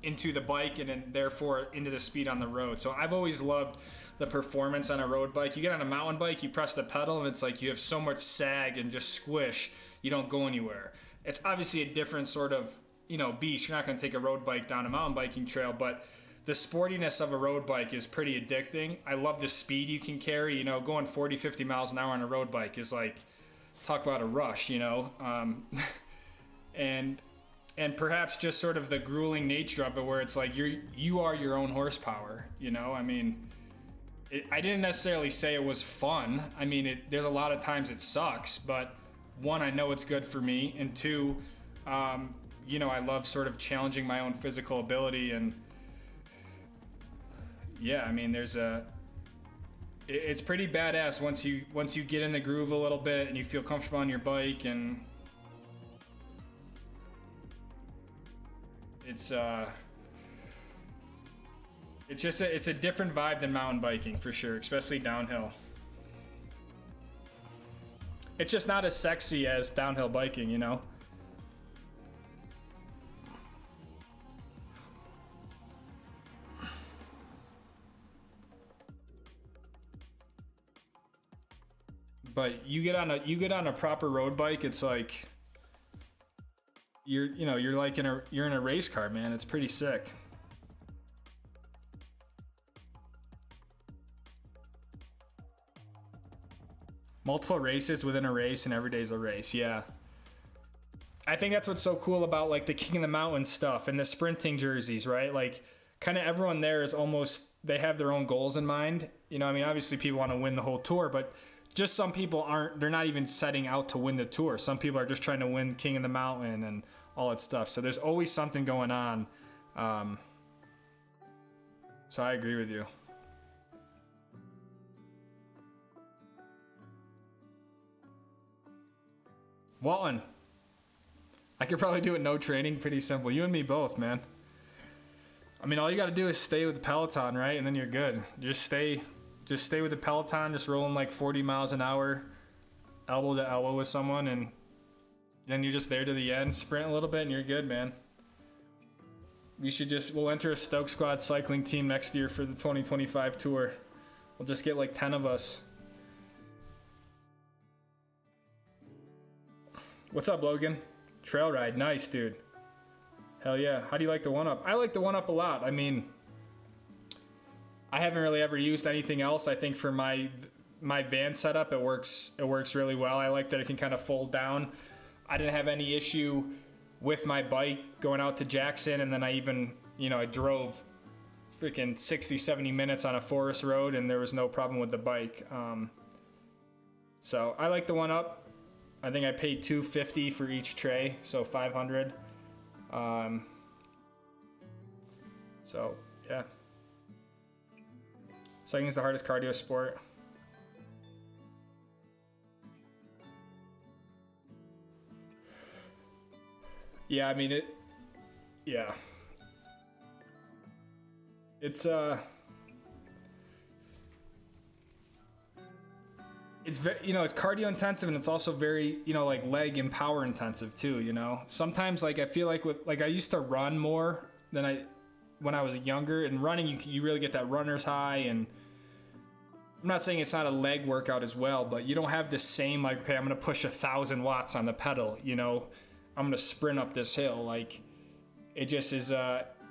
A: into the bike and then therefore into the speed on the road. So I've always loved the performance on a road bike. You get on a mountain bike, you press the pedal, and it's like you have so much sag and just squish, you don't go anywhere. It's obviously a different sort of, you know, beast. You're not going to take a road bike down a mountain biking trail, but the sportiness of a road bike is pretty addicting. I love the speed you can carry. You know, going 40, 50 miles an hour on a road bike is like, talk about a rush, you know? And perhaps just sort of the grueling nature of it, where it's like you are your own horsepower, you know? I mean, I didn't necessarily say it was fun. I mean, there's a lot of times it sucks, but one, I know it's good for me, and two, you know, I love sort of challenging my own physical ability, and yeah, I mean, it's pretty badass once you get in the groove a little bit and you feel comfortable on your bike, and it's just it's a different vibe than mountain biking for sure, especially downhill. It's just not as sexy as downhill biking, you know? But you get on a proper road bike, it's like you're like you're in a race car, man. It's pretty sick. Multiple races within a race, and every day's a race. Yeah. I think that's what's so cool about like the King of the Mountain stuff and the sprinting jerseys, right? Like kind of everyone there is almost, they have their own goals in mind. You know, I mean, obviously people want to win the whole tour, but just some people they're not even setting out to win the tour. Some people are just trying to win King of the Mountain and all that stuff. So there's always something going on. So I agree with you. Walton, I could probably do it no training. Pretty simple. You and me both, man. I mean, all you got to do is stay with the Peloton, right? And then you're good. Just stay with the Peloton, just rolling like 40 miles an hour, elbow to elbow with someone, and then you're just there to the end, sprint a little bit, and you're good, man. We'll enter a Stoke Squad cycling team next year for the 2025 tour. We'll just get like 10 of us. What's up, Logan? Trail ride, nice, dude. Hell yeah. How do you like the 1-Up? I like the 1-Up a lot. I mean, I haven't really ever used anything else. I think for my van setup, it works really well. I like that it can kind of fold down. I didn't have any issue with my bike going out to Jackson, and then I drove freaking 60, 70 minutes on a forest road, and there was no problem with the bike. So I like the 1-Up. I think I paid $250 for each tray, so $500. So yeah, cycling is the hardest cardio sport. Yeah, I mean it. Yeah, it's very, it's cardio intensive, and it's also very, like leg and power intensive too, Sometimes like I feel like I used to run more than when I was younger, and running you really get that runner's high, and I'm not saying it's not a leg workout as well, but you don't have the same like, okay, I'm going to push 1,000 watts on the pedal, I'm going to sprint up this hill. Like it just is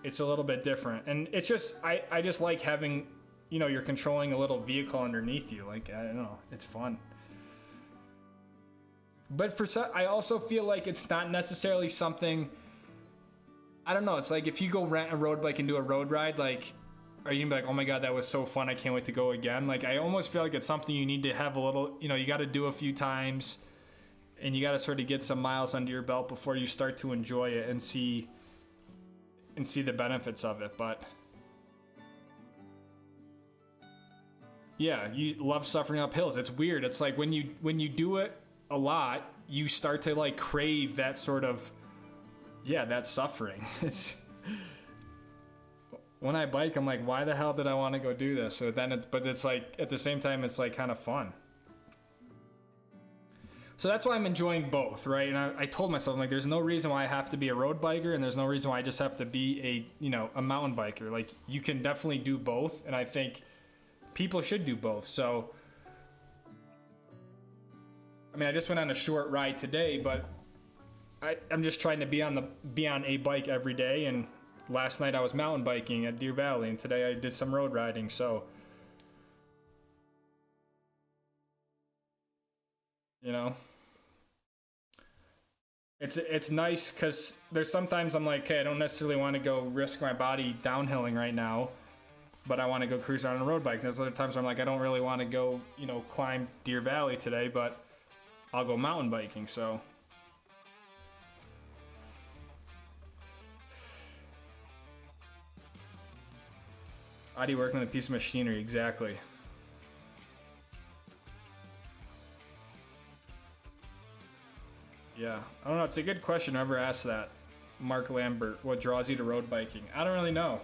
A: it's a little bit different, and it's just I just like having, you're controlling a little vehicle underneath you. Like, I don't know, it's fun. But I also feel like it's not necessarily something, I don't know, it's like if you go rent a road bike and do a road ride, like, are you gonna be like, oh my God, that was so fun, I can't wait to go again? Like, I almost feel like it's something you need to have a little, you got to do a few times, and you got to sort of get some miles under your belt before you start to enjoy it and see the benefits of it. But yeah, you love suffering up hills. It's weird. It's like when you do it a lot, you start to like crave that sort of, that suffering. It's when I bike, I'm like, why the hell did I want to go do this? So then it's like at the same time, it's like kind of fun. So that's why I'm enjoying both, right? And I told myself, like, there's no reason why I have to be a road biker, and there's no reason why I just have to be a mountain biker. Like, you can definitely do both, and I think people should do both. So, I mean, I just went on a short ride today, but I'm just trying to be on a bike every day. And last night I was mountain biking at Deer Valley, and today I did some road riding. So, it's nice because there's sometimes I'm like, okay, I don't necessarily want to go risk my body downhilling right now, but I want to go cruise on a road bike. There's other times where I'm like, I don't really want to go, climb Deer Valley today, but I'll go mountain biking. So how do you work with a piece of machinery? Exactly. Yeah, I don't know. It's a good question. Whoever asked that, Mark Lambert, what draws you to road biking? I don't really know.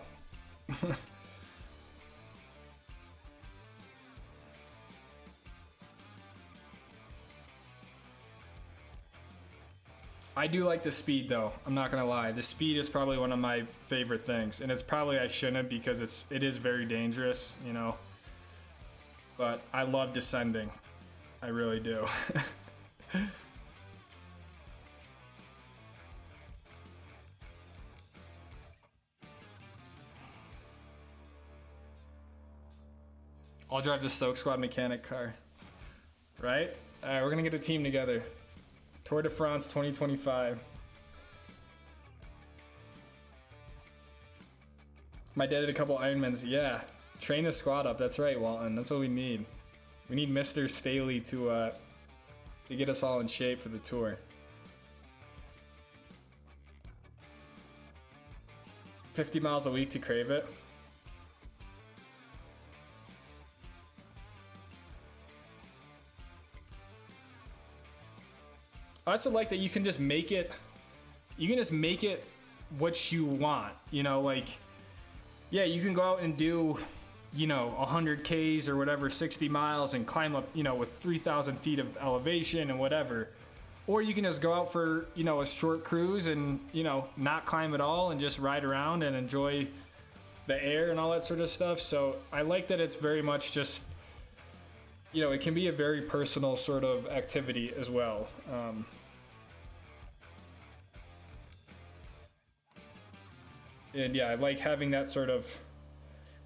A: I do like the speed, though. I'm not gonna lie. The speed is probably one of my favorite things, and it's probably I shouldn't because it is very dangerous, But I love descending. I really do. I'll drive the Stoke Squad mechanic car. Right? Alright, we're gonna get a team together. Tour de France 2025. My dad did a couple Ironmans. Yeah. Train the squad up. That's right, Walton. That's what we need. We need Mr. Staley to get us all in shape for the tour. $50 miles a week to crave it. I also like that you can just make it, what you want, you know, like, yeah, you can go out and do, you know, 100 Ks or whatever, 60 miles and climb up, you know, with 3,000 feet of elevation and whatever. Or you can just go out for, you know, a short cruise and, you know, not climb at all and just ride around and enjoy the air and all that sort of stuff. So I like that it's very much just, you know, it can be a very personal sort of activity as well. And yeah, I like having that sort of,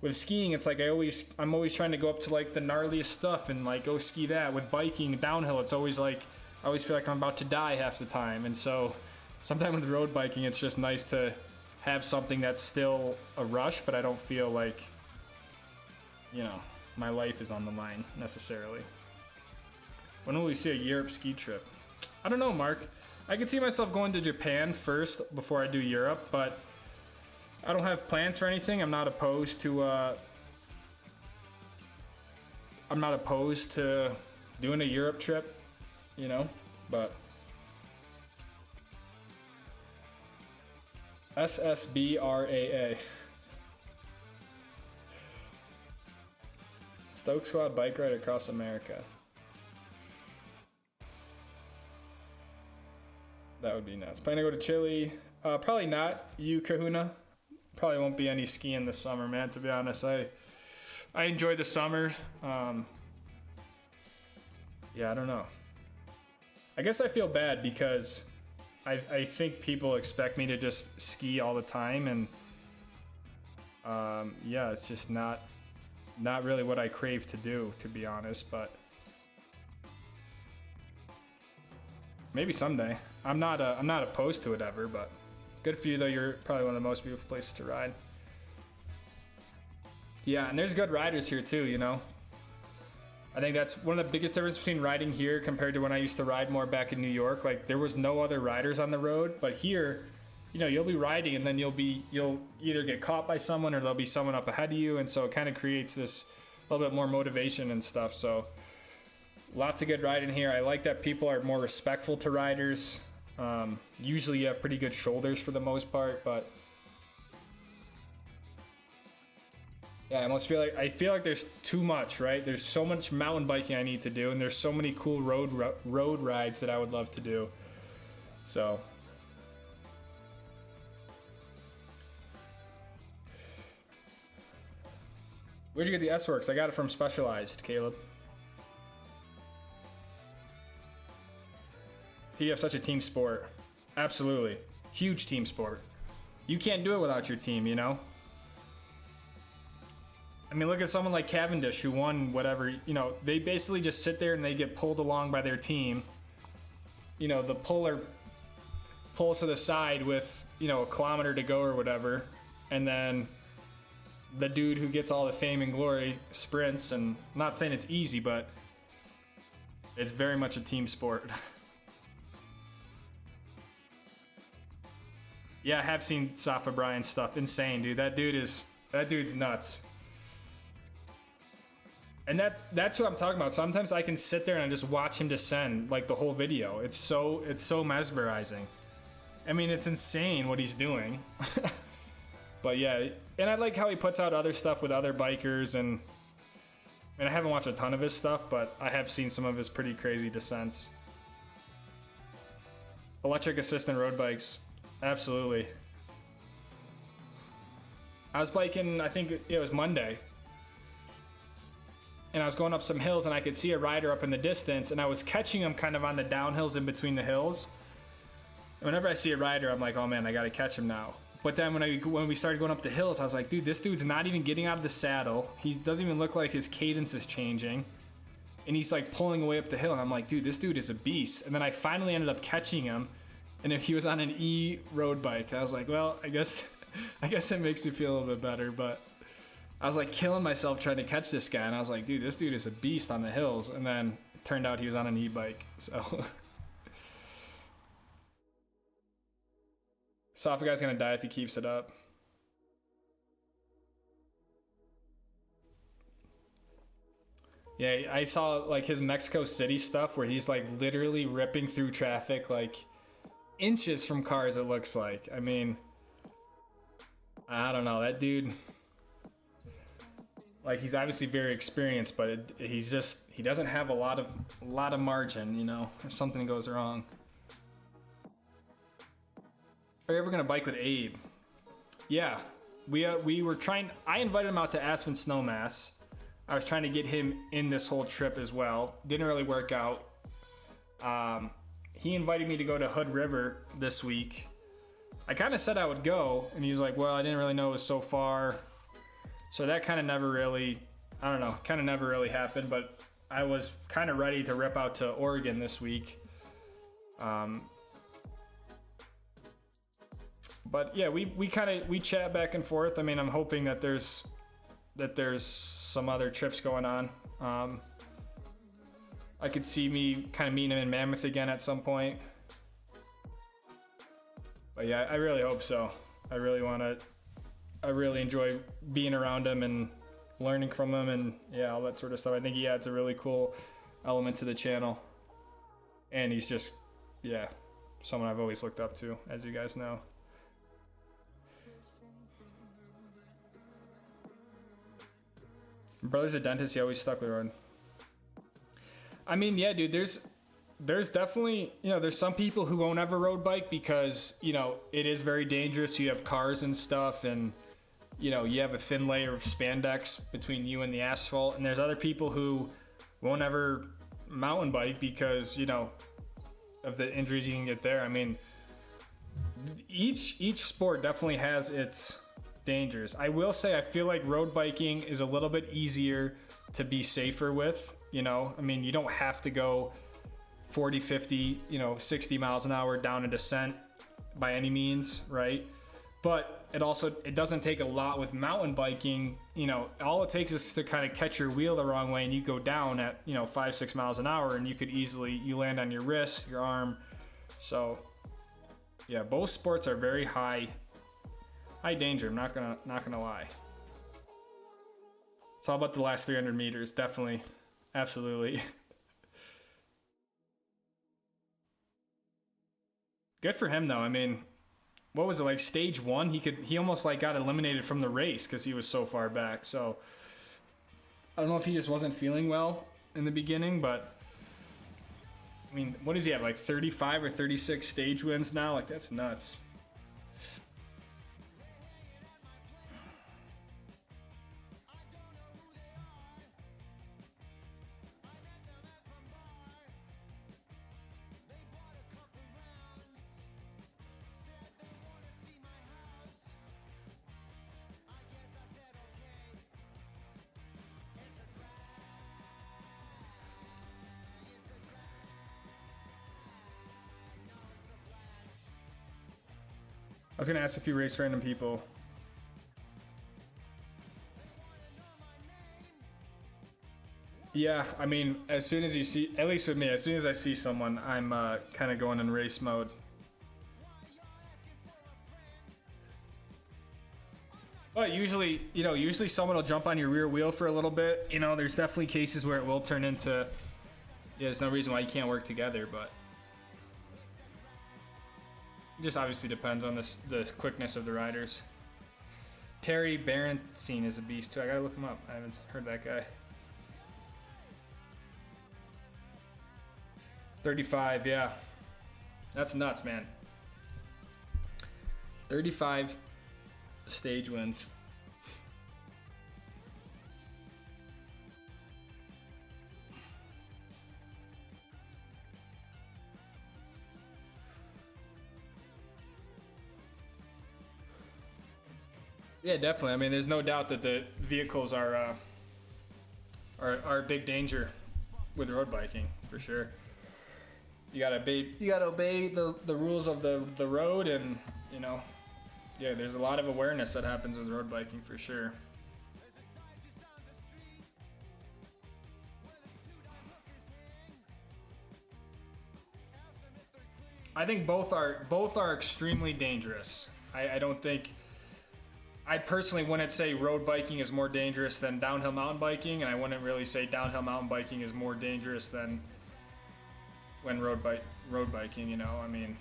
A: with skiing, it's like I'm always trying to go up to like the gnarliest stuff and like go ski that. With biking downhill, it's always like, I always feel like I'm about to die half the time. And so sometimes with road biking, it's just nice to have something that's still a rush, but I don't feel like, you know, my life is on the line necessarily. When will we see a Europe ski trip? I don't know, Mark. I could see myself going to Japan first before I do Europe, but I don't have plans for anything. I'm not opposed to doing a Europe trip, you know, but SSBRAA. Stoke Squad bike ride across America. That would be nuts. Plan to go to Chile? Probably not. You, Kahuna? Probably won't be any skiing this summer, man, to be honest. I enjoy the summer. Yeah, I don't know. I guess I feel bad because I think people expect me to just ski all the time, and yeah, it's just not really what I crave to do, to be honest, but maybe someday. I'm not opposed to it ever, but good for you though. You're probably one of the most beautiful places to ride. Yeah, and there's good riders here too, you know. I think that's one of the biggest differences between riding here compared to when I used to ride more back in New York. Like, there was no other riders on the road, but here, you know, you'll be riding and then you'll either get caught by someone or there'll be someone up ahead of you, and so it kind of creates this little bit more motivation and stuff. So lots of good riding here. I like that people are more respectful to riders. Usually you have pretty good shoulders for the most part, but yeah, I feel like there's too much, right? There's so much mountain biking I need to do, and there's so many cool road rides that I would love to do. So where'd you get the S-Works? I got it from Specialized, Caleb. TF, such a team sport. Absolutely. Huge team sport. You can't do it without your team, you know? I mean, look at someone like Cavendish who won whatever, you know, they basically just sit there and they get pulled along by their team. You know, the puller pulls to the side with, you know, a kilometer to go or whatever. And then the dude who gets all the fame and glory sprints. And I'm not saying it's easy, but it's very much a team sport. Yeah, I have seen Safa Bryan's stuff. Insane, dude. That dude's nuts. And that's what I'm talking about. Sometimes I can sit there and I just watch him descend like the whole video. It's so mesmerizing. I mean, it's insane what he's doing. But yeah, and I like how he puts out other stuff with other bikers, and I haven't watched a ton of his stuff, but I have seen some of his pretty crazy descents. Electric assistant road bikes. Absolutely. I was biking, I think it was Monday, and I was going up some hills and I could see a rider up in the distance, and I was catching him kind of on the downhills in between the hills. And whenever I see a rider, I'm like, oh man, I gotta catch him now. But then when we started going up the hills, I was like, dude, this dude's not even getting out of the saddle. He doesn't even look like his cadence is changing. And he's like pulling away up the hill, and I'm like, dude, this dude is a beast. And then I finally ended up catching him, and he was on an E road bike. I was like, well, I guess it makes me feel a little bit better, but I was like killing myself trying to catch this guy, and I was like, dude, this dude is a beast on the hills. And then it turned out he was on an e-bike. So Safa guy's gonna die if he keeps it up. Yeah, I saw like his Mexico City stuff where he's like literally ripping through traffic like inches from cars, it looks like. I mean, I don't know, that dude, like, he's obviously very experienced, but he doesn't have a lot of margin, you know, if something goes wrong. Are you ever gonna bike with Abe? Yeah, we were trying. I invited him out to Aspen Snowmass. I was trying to get him in this whole trip as well. Didn't really work out. He invited me to go to Hood River this week. I kind of said I would go, and he's like, well, I didn't really know it was so far. So that kind of never really, I don't know, kind of never really happened, but I was kind of ready to rip out to Oregon this week. But yeah, we chat back and forth. I mean, I'm hoping that there's some other trips going on. I could see me kind of meeting him in Mammoth again at some point. But yeah, I really hope so. I really enjoy being around him and learning from him and yeah, all that sort of stuff. I think he adds a really cool element to the channel. And he's just, yeah, someone I've always looked up to, as you guys know. My brother's a dentist, he always stuck with road. I mean, yeah, dude, there's definitely, you know, there's some people who won't ever road bike because, you know, it is very dangerous. You have cars and stuff, and, you know, you have a thin layer of spandex between you and the asphalt. And there's other people who won't ever mountain bike because, you know, of the injuries you can get there. I mean, each sport definitely has its dangers. I will say I feel like road biking is a little bit easier to be safer with, you know. I mean, you don't have to go 40, 50, you know, 60 miles an hour down a descent by any means, right? But it doesn't take a lot with mountain biking. You know, all it takes is to kind of catch your wheel the wrong way and you go down at, you know, 5-6 miles an hour and you land on your wrist, your arm. So yeah, both sports are very high danger. I'm not gonna lie. It's all about the last 300 meters, definitely, absolutely. Good for him though. I mean, what was it, like stage 1? He almost like got eliminated from the race because he was so far back. So I don't know if he just wasn't feeling well in the beginning, but I mean, what does he have, like 35 or 36 stage wins now? Like, that's nuts. I was gonna ask if you race random people. Yeah, I mean, as soon as you see, at least with me, as soon as I see someone, I'm kind of going in race mode. But usually, you know, usually someone will jump on your rear wheel for a little bit. You know, there's definitely cases where it will turn into, yeah, there's no reason why you can't work together, but it just obviously depends on the quickness of the riders. Terry Berenstein is a beast too. I gotta look him up. I haven't heard that guy. 35, yeah. That's nuts, man. 35 stage wins. Yeah, definitely. I mean, there's no doubt that the vehicles are a big danger with road biking, for sure. You gotta obey the rules of the road, and you know, yeah, there's a lot of awareness that happens with road biking, for sure. I think both are extremely dangerous. I don't think, I personally wouldn't say road biking is more dangerous than downhill mountain biking, and I wouldn't really say downhill mountain biking is more dangerous than when road biking, you know, I mean.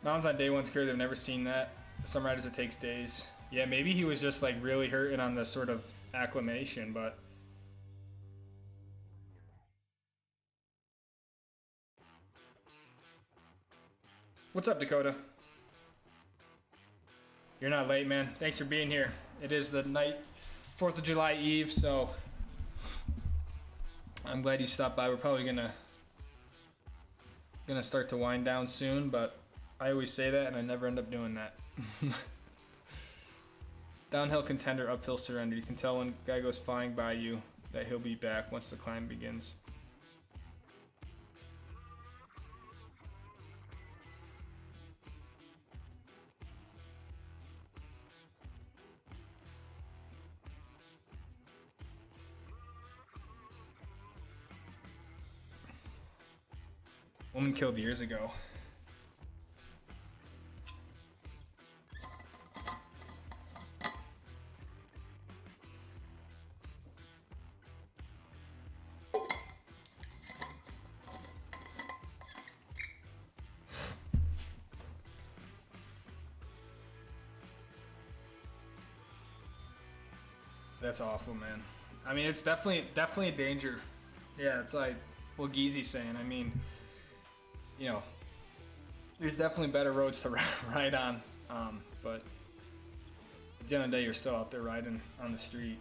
A: Mountains on day one's career, they've never seen that. Some riders it takes days. Yeah, maybe he was just like really hurting on the sort of acclimation, but what's up, Dakota? You're not late, man. Thanks for being here. It is the night, 4th of July Eve, so I'm glad you stopped by. We're probably gonna start to wind down soon, but I always say that and I never end up doing that. Downhill contender, uphill surrender. You can tell when a guy goes flying by you that he'll be back once the climb begins. Woman killed years ago. That's awful, man. I mean, it's definitely a danger. Yeah, it's like what Geezy's saying. I mean, you know, there's definitely better roads to ride on, but at the end of the day, you're still out there riding on the street.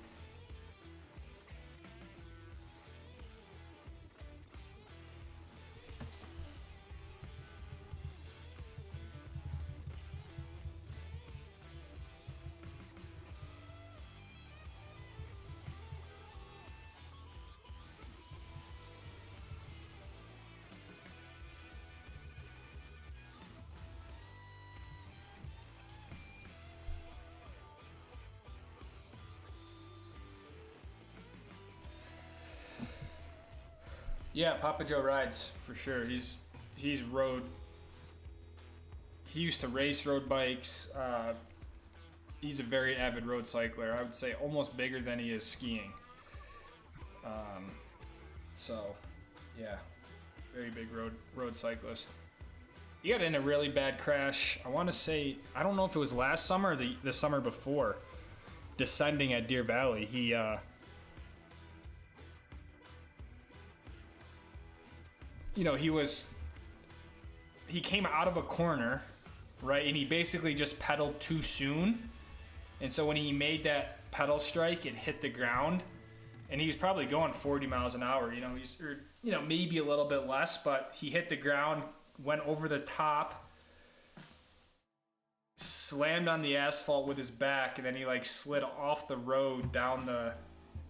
A: Yeah, Papa Joe rides for sure. He's rode. He used to race road bikes. He's a very avid road cycler. I would say almost bigger than he is skiing. So, yeah, very big road cyclist. He got in a really bad crash. I want to say, I don't know if it was last summer or the summer before. Descending at Deer Valley, he came out of a corner, right? And he basically just pedaled too soon. And so when he made that pedal strike, it hit the ground. And he was probably going 40 miles an hour, maybe a little bit less, but he hit the ground, went over the top, slammed on the asphalt with his back, and then he like slid off the road down the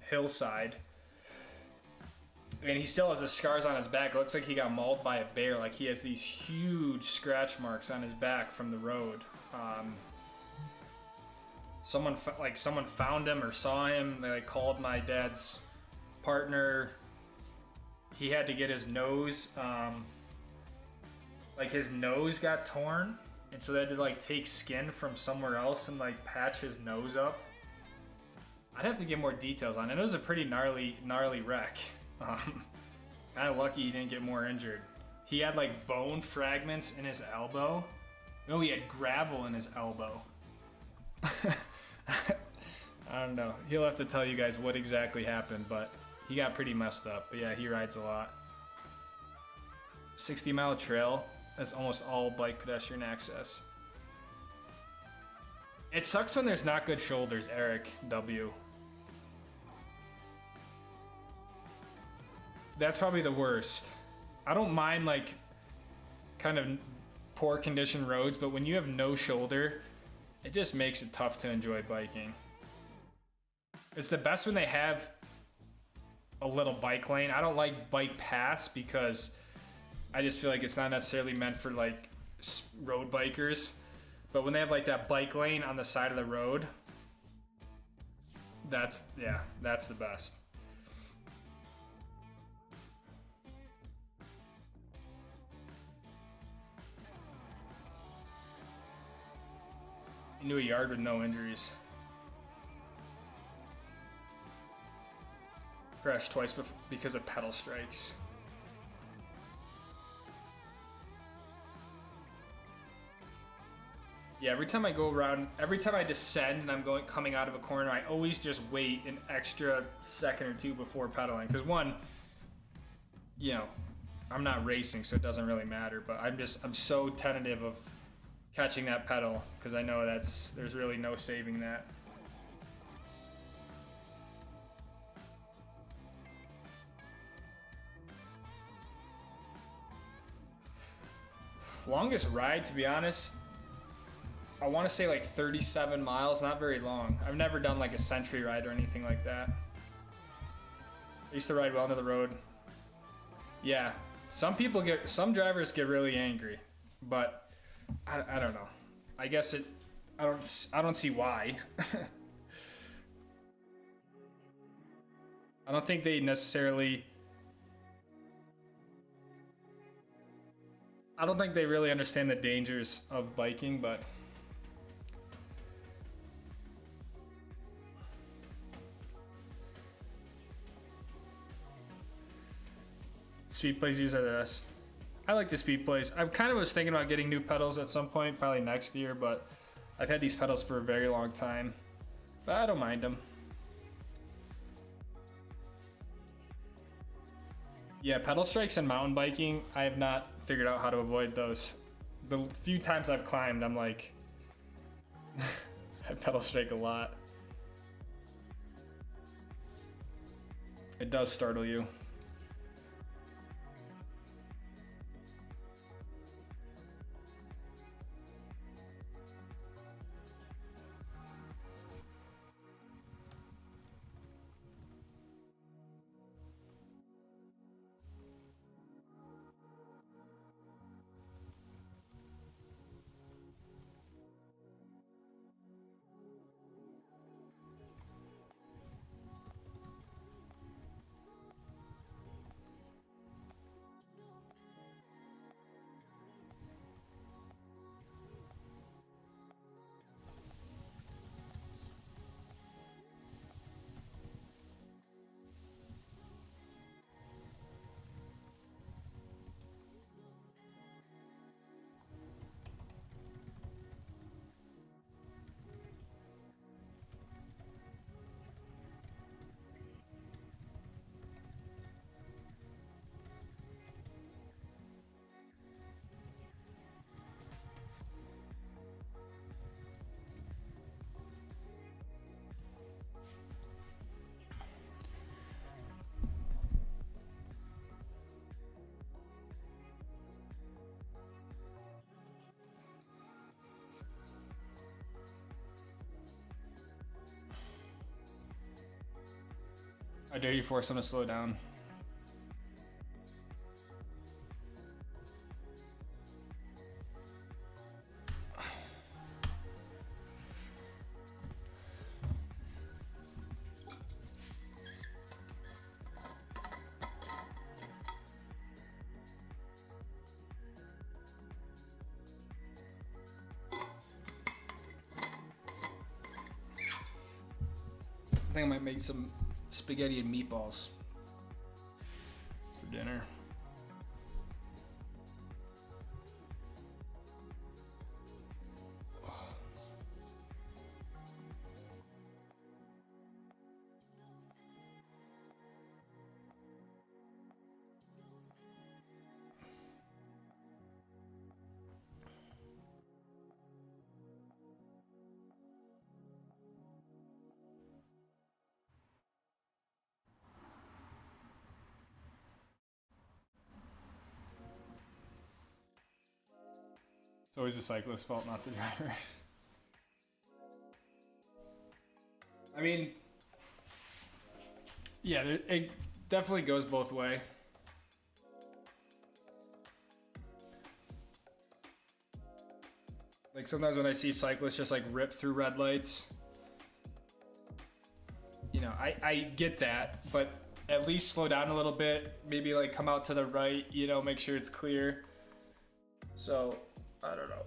A: hillside. And he still has the scars on his back. It looks like he got mauled by a bear. Like he has these huge scratch marks on his back from the road. Someone found him or saw him. They called my dad's partner. He had to get his nose. His nose got torn, and so they had to take skin from somewhere else and patch his nose up. I'd have to get more details on it. It was a pretty gnarly wreck. Kind of lucky he didn't get more injured. He had bone fragments in his elbow. No, he had gravel in his elbow. I don't know. He'll have to tell you guys what exactly happened, but he got pretty messed up. But yeah, he rides a lot. 60-mile trail. That's almost all bike pedestrian access. It sucks when there's not good shoulders, Eric W. That's probably the worst. I don't mind kind of poor condition roads, but when you have no shoulder, it just makes it tough to enjoy biking. It's the best when they have a little bike lane. I don't like bike paths because I just feel like it's not necessarily meant for road bikers. But when they have that bike lane on the side of the road, that's the best. into a yard with no injuries. Crashed twice because of pedal strikes. Yeah, every time I go around, every time I descend and I'm coming out of a corner, I always just wait an extra second or two before pedaling. Because one, you know, I'm not racing, so it doesn't really matter. But I'm so tentative of catching that pedal because I know there's really no saving that. Longest ride, to be honest, I want to say like 37 miles, not very long. I've never done like a century ride or anything like that. I used to ride well into the road. Yeah, some drivers get really angry, but I don't know. I guess I don't see why. I don't think they necessarily, I don't think they really understand the dangers of biking, but speed plays used are the best. I like the speed plays. I kind of was thinking about getting new pedals at some point, probably next year, but I've had these pedals for a very long time. But I don't mind them. Yeah, pedal strikes and mountain biking, I have not figured out how to avoid those. The few times I've climbed, I'm like, I pedal strike a lot. It does startle you. I dare you force them to slow down. I think I might make some spaghetti and meatballs for dinner. It's always the cyclist's fault, not the driver. I mean, yeah, it definitely goes both ways. Like sometimes when I see cyclists just like rip through red lights, you know, I get that, but at least slow down a little bit. Maybe like come out to the right, you know, make sure it's clear. So I don't know.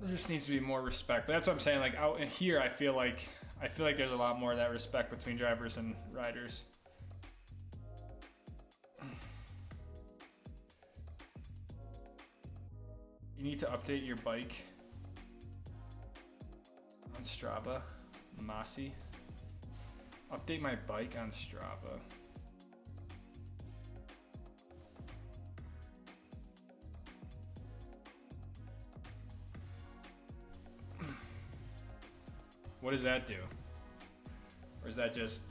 A: There just needs to be more respect. But that's what I'm saying. Like out in here, I feel like there's a lot more of that respect between drivers and riders. You need to update your bike on Strava, Masi. Update my bike on Strava. What does that do? Or is that just...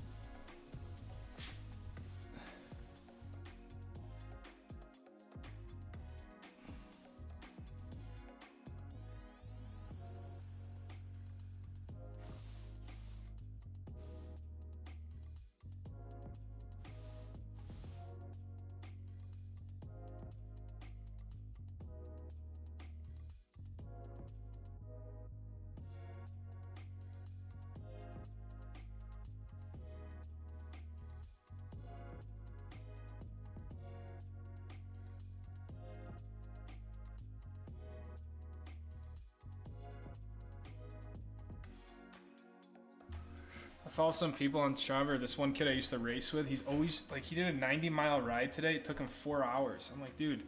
A: I follow some people on Strava. This one kid I used to race with, he's always like, he did a 90-mile ride today. It took him 4 hours. I'm like, dude.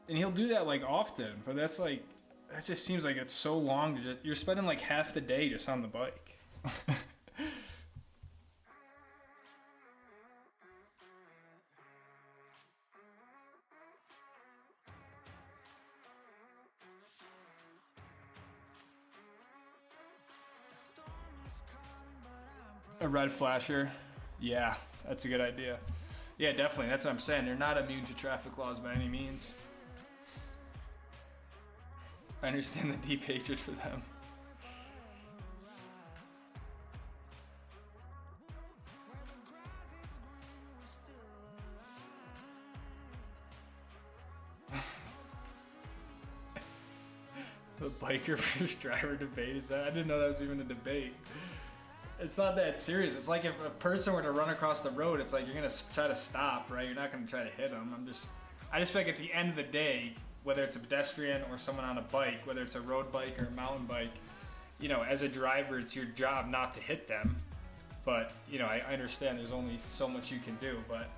A: And he'll do that like often, but that's like, that just seems like it's so long to just, you're spending like half the day just on the bike. A red flasher. Yeah, that's a good idea. Yeah, definitely. That's what I'm saying. They're not immune to traffic laws by any means. I understand the deep hatred for them. The biker versus driver debate, is that? I didn't know that was even a debate. It's not that serious. It's like if a person were to run across the road, it's like you're gonna try to stop, right? You're not gonna try to hit them. I just feel like at the end of the day, whether it's a pedestrian or someone on a bike, whether it's a road bike or a mountain bike, you know, as a driver, it's your job not to hit them. But, you know, I understand there's only so much you can do, but...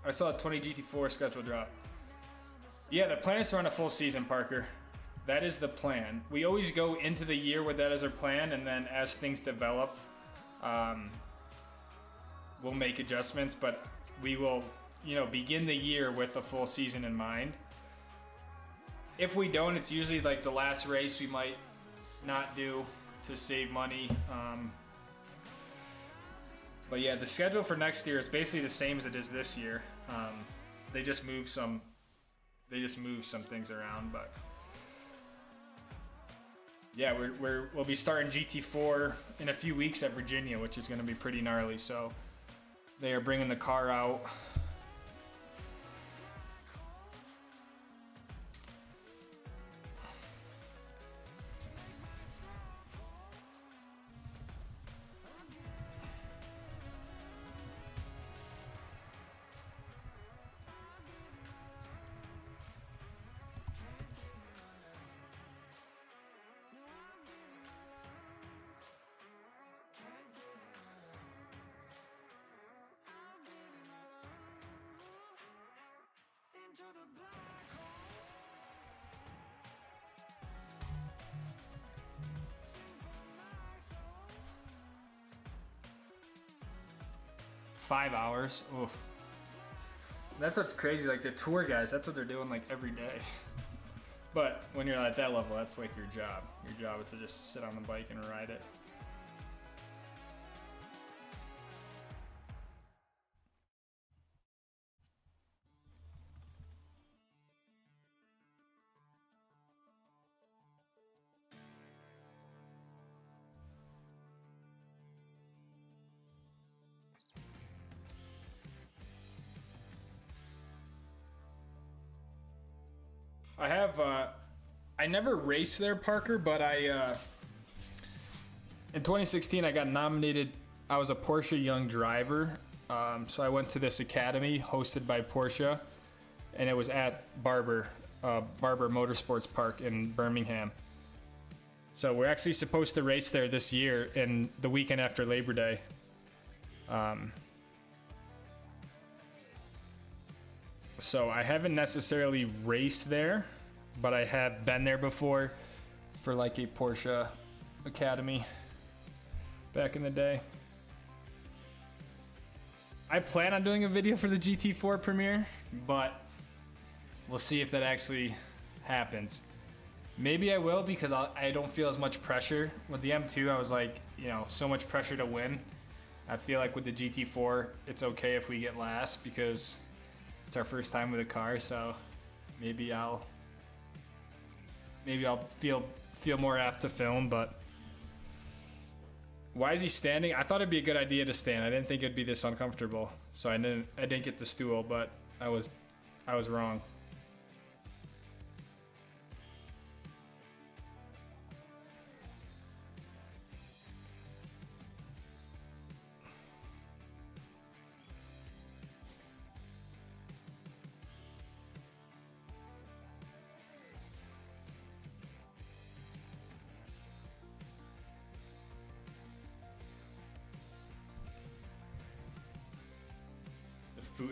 A: I saw a 20 GT4 schedule drop. Yeah, the plan is to run a full season, Parker. That is the plan. We always go into the year with that as our plan, and then as things develop, we'll make adjustments, but we will, you know, begin the year with a full season in mind. If we don't, it's usually like the last race we might not do to save money. But yeah, the schedule for next year is basically the same as it is this year. They just move some things around, but yeah, we'll be starting GT4 in a few weeks at Virginia, which is going to be pretty gnarly. So they are bringing the car out. $5. Oof. That's what's crazy. Like the tour guys, that's what they're doing like every day. But when you're at that level, that's like your job. Your job is to just sit on the bike and ride it. I have, I never raced there, Parker, but in 2016, I got nominated. I was a Porsche Young Driver. So I went to this academy hosted by Porsche, and it was at Barber Motorsports Park in Birmingham. So we're actually supposed to race there this year in the weekend after Labor Day. So I haven't necessarily raced there, but I have been there before for like a Porsche academy back in the day. I plan on doing a video for the GT4 premiere, but we'll see if that actually happens. Maybe I will, because I don't feel as much pressure. With the M2, I was like, you know, so much pressure to win. I feel like with the GT4, it's okay if we get last because it's our first time with a car, so maybe I'll feel more apt to film, but why is he standing? I thought it'd be a good idea to stand. I didn't think it'd be this uncomfortable. So I didn't get the stool, but I was wrong.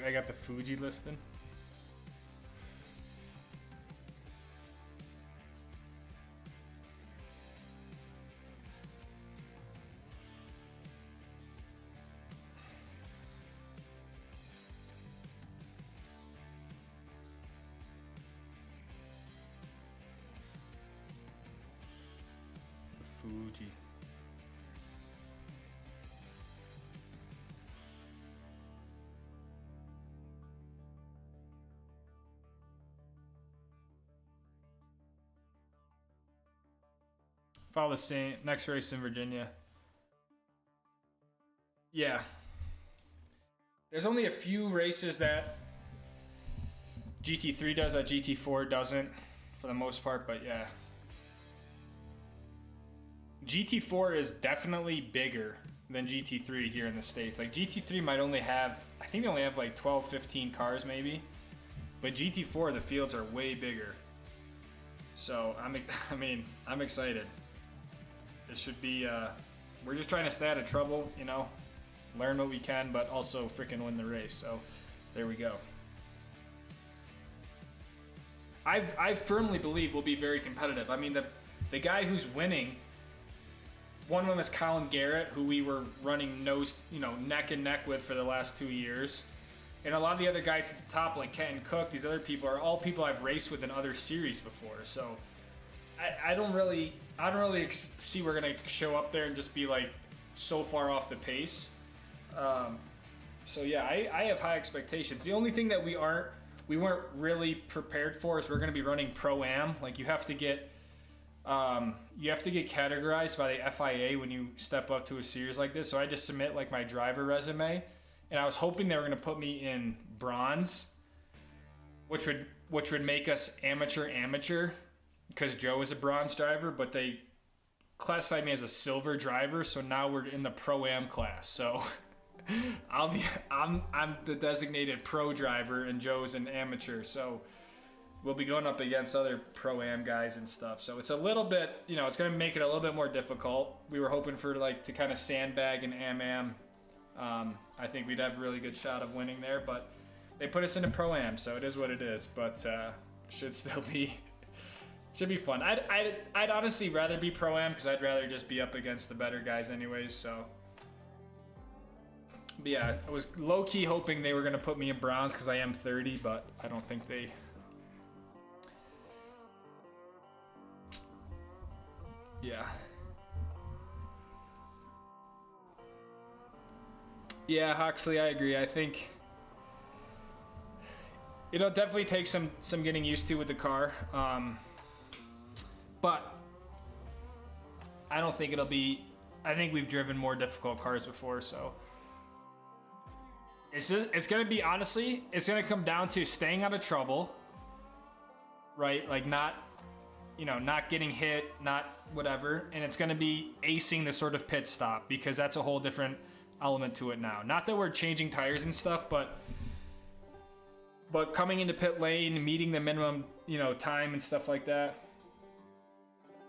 A: I got the Fuji listing. The Fuji. Follow the same next race in Virginia. Yeah. There's only a few races that GT3 does that GT4 doesn't, for the most part, but yeah. GT4 is definitely bigger than GT3 here in the States. Like GT3 might only have, I think they only have like 12, 15 cars maybe. But GT4, the fields are way bigger. So I'm excited. It should be, we're just trying to stay out of trouble, you know, learn what we can, but also freaking win the race. So there we go. I firmly believe we'll be very competitive. I mean, the guy who's winning, one of them is Colin Garrett, who we were running neck and neck with for the last 2 years. And a lot of the other guys at the top, like Kenton Cook, these other people are all people I've raced with in other series before. So I don't really see we're gonna show up there and just be like so far off the pace. So yeah, I have high expectations. The only thing that we weren't really prepared for is we're gonna be running Pro-Am. Like you have to get categorized by the FIA when you step up to a series like this. So I just submit like my driver resume, and I was hoping they were gonna put me in bronze, which would make us amateur. Because Joe is a bronze driver, but they classified me as a silver driver, so now we're in the Pro-Am class. So I'm the designated pro driver, and Joe's an amateur. So we'll be going up against other Pro-Am guys and stuff. So it's a little bit, it's going to make it a little bit more difficult. We were hoping for to kind of sandbag and Am. I think we'd have a really good shot of winning there, but they put us into Pro-Am, so it is what it is. But should be fun. I'd honestly rather be Pro-Am because I'd rather just be up against the better guys anyways. So, but yeah, I was low-key hoping they were going to put me in bronze because I am 30, but I don't think they... Yeah. Yeah, Huxley, I agree. I think it'll definitely take some getting used to with the car. But I don't think it'll be... I think we've driven more difficult cars before, so... It's going to be, honestly, it's going to come down to staying out of trouble right? Like not, you know, not getting hit, not whatever. And it's going to be acing the sort of pit stop, because that's a whole different element to it now. Not that we're changing tires and stuff, but coming into pit lane, meeting the minimum, you know, time and stuff like that.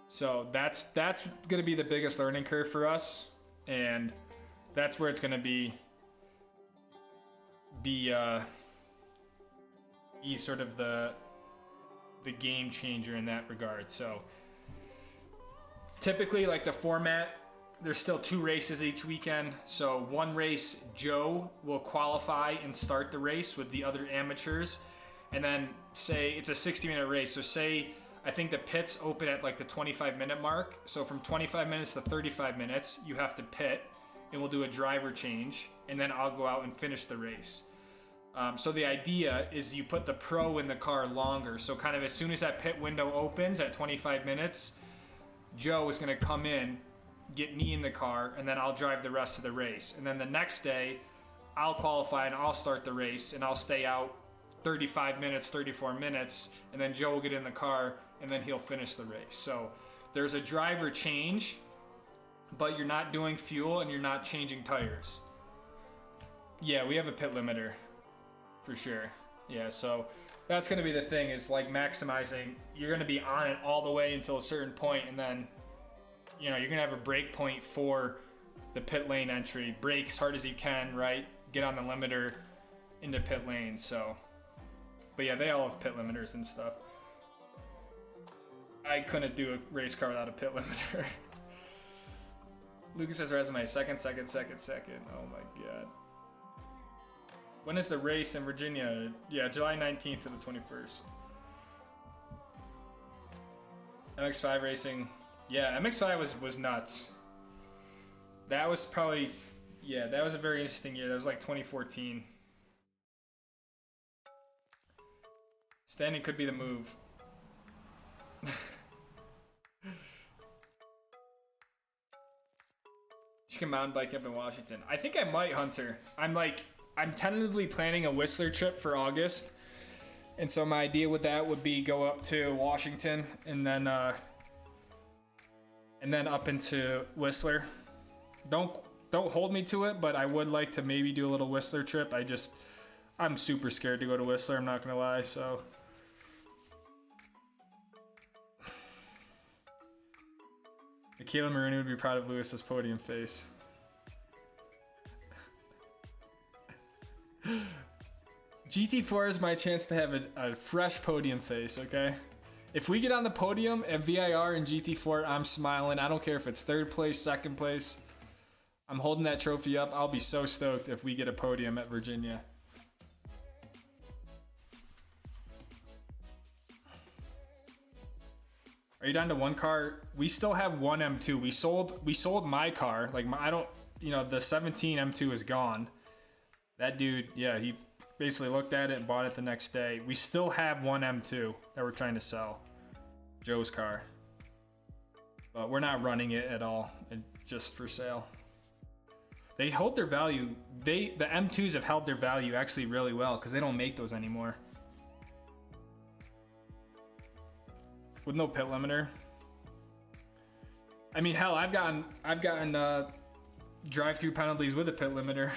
A: So that's going to be the biggest learning curve for us, and that's where it's going to be sort of the game changer in that regard. So typically, like the format, there's still 2 races each weekend. So one race, Joe will qualify and start the race with the other amateurs, and then say it's a 60-minute race. So say, I think the pits open at like the 25-minute mark. So from 25 minutes to 35 minutes, you have to pit, and we'll do a driver change, and then I'll go out and finish the race. So the idea is you put the pro in the car longer. So kind of as soon as that pit window opens at 25 minutes, Joe is going to come in, get me in the car, and then I'll drive the rest of the race. And then the next day, I'll qualify and I'll start the race, and I'll stay out 35 minutes, 34 minutes, and then Joe will get in the car, and then he'll finish the race. So there's a driver change, but you're not doing fuel and you're not changing tires. Yeah, we have a pit limiter. For sure. Yeah, so that's going to be the thing, is like maximizing. You're going to be on it all the way until a certain point, and then, you know, you're going to have a break point for the pit lane entry. Brake as hard as you can, right? Get on the limiter into pit lane. So, but yeah, they all have pit limiters and stuff. I couldn't do a race car without a pit limiter. Lucas's resume, second. Oh my god. When is the race in Virginia? Yeah, July 19th to the 21st. MX-5 racing. Yeah, MX-5 was nuts. That was probably, yeah, that was a very interesting year. That was like 2014. Standing could be the move. You can mountain bike up in Washington. I think I might, Hunter. I'm tentatively planning a Whistler trip for August, and so my idea with that would be go up to Washington and then up into Whistler. Don't hold me to it, but I would like to maybe do a little Whistler trip. I'm super scared to go to Whistler, I'm not gonna lie. So Michaela Maroney would be proud of Lewis's podium face. GT4 is my chance to have a fresh podium face, okay? If we get on the podium at VIR and GT4, I'm smiling. I don't care if it's 3rd place, 2nd place. I'm holding that trophy up. I'll be so stoked if we get a podium at Virginia. Are you down to one car? We still have one M2. We sold my car. Like the 17 M2 is gone. That dude, yeah, he basically looked at it and bought it the next day. We still have one M2 that we're trying to sell. Joe's car. But we're not running it at all. It's just for sale. They hold their value. The M2s have held their value actually really well because they don't make those anymore. With no pit limiter. I mean, hell, I've gotten drive-through penalties with a pit limiter.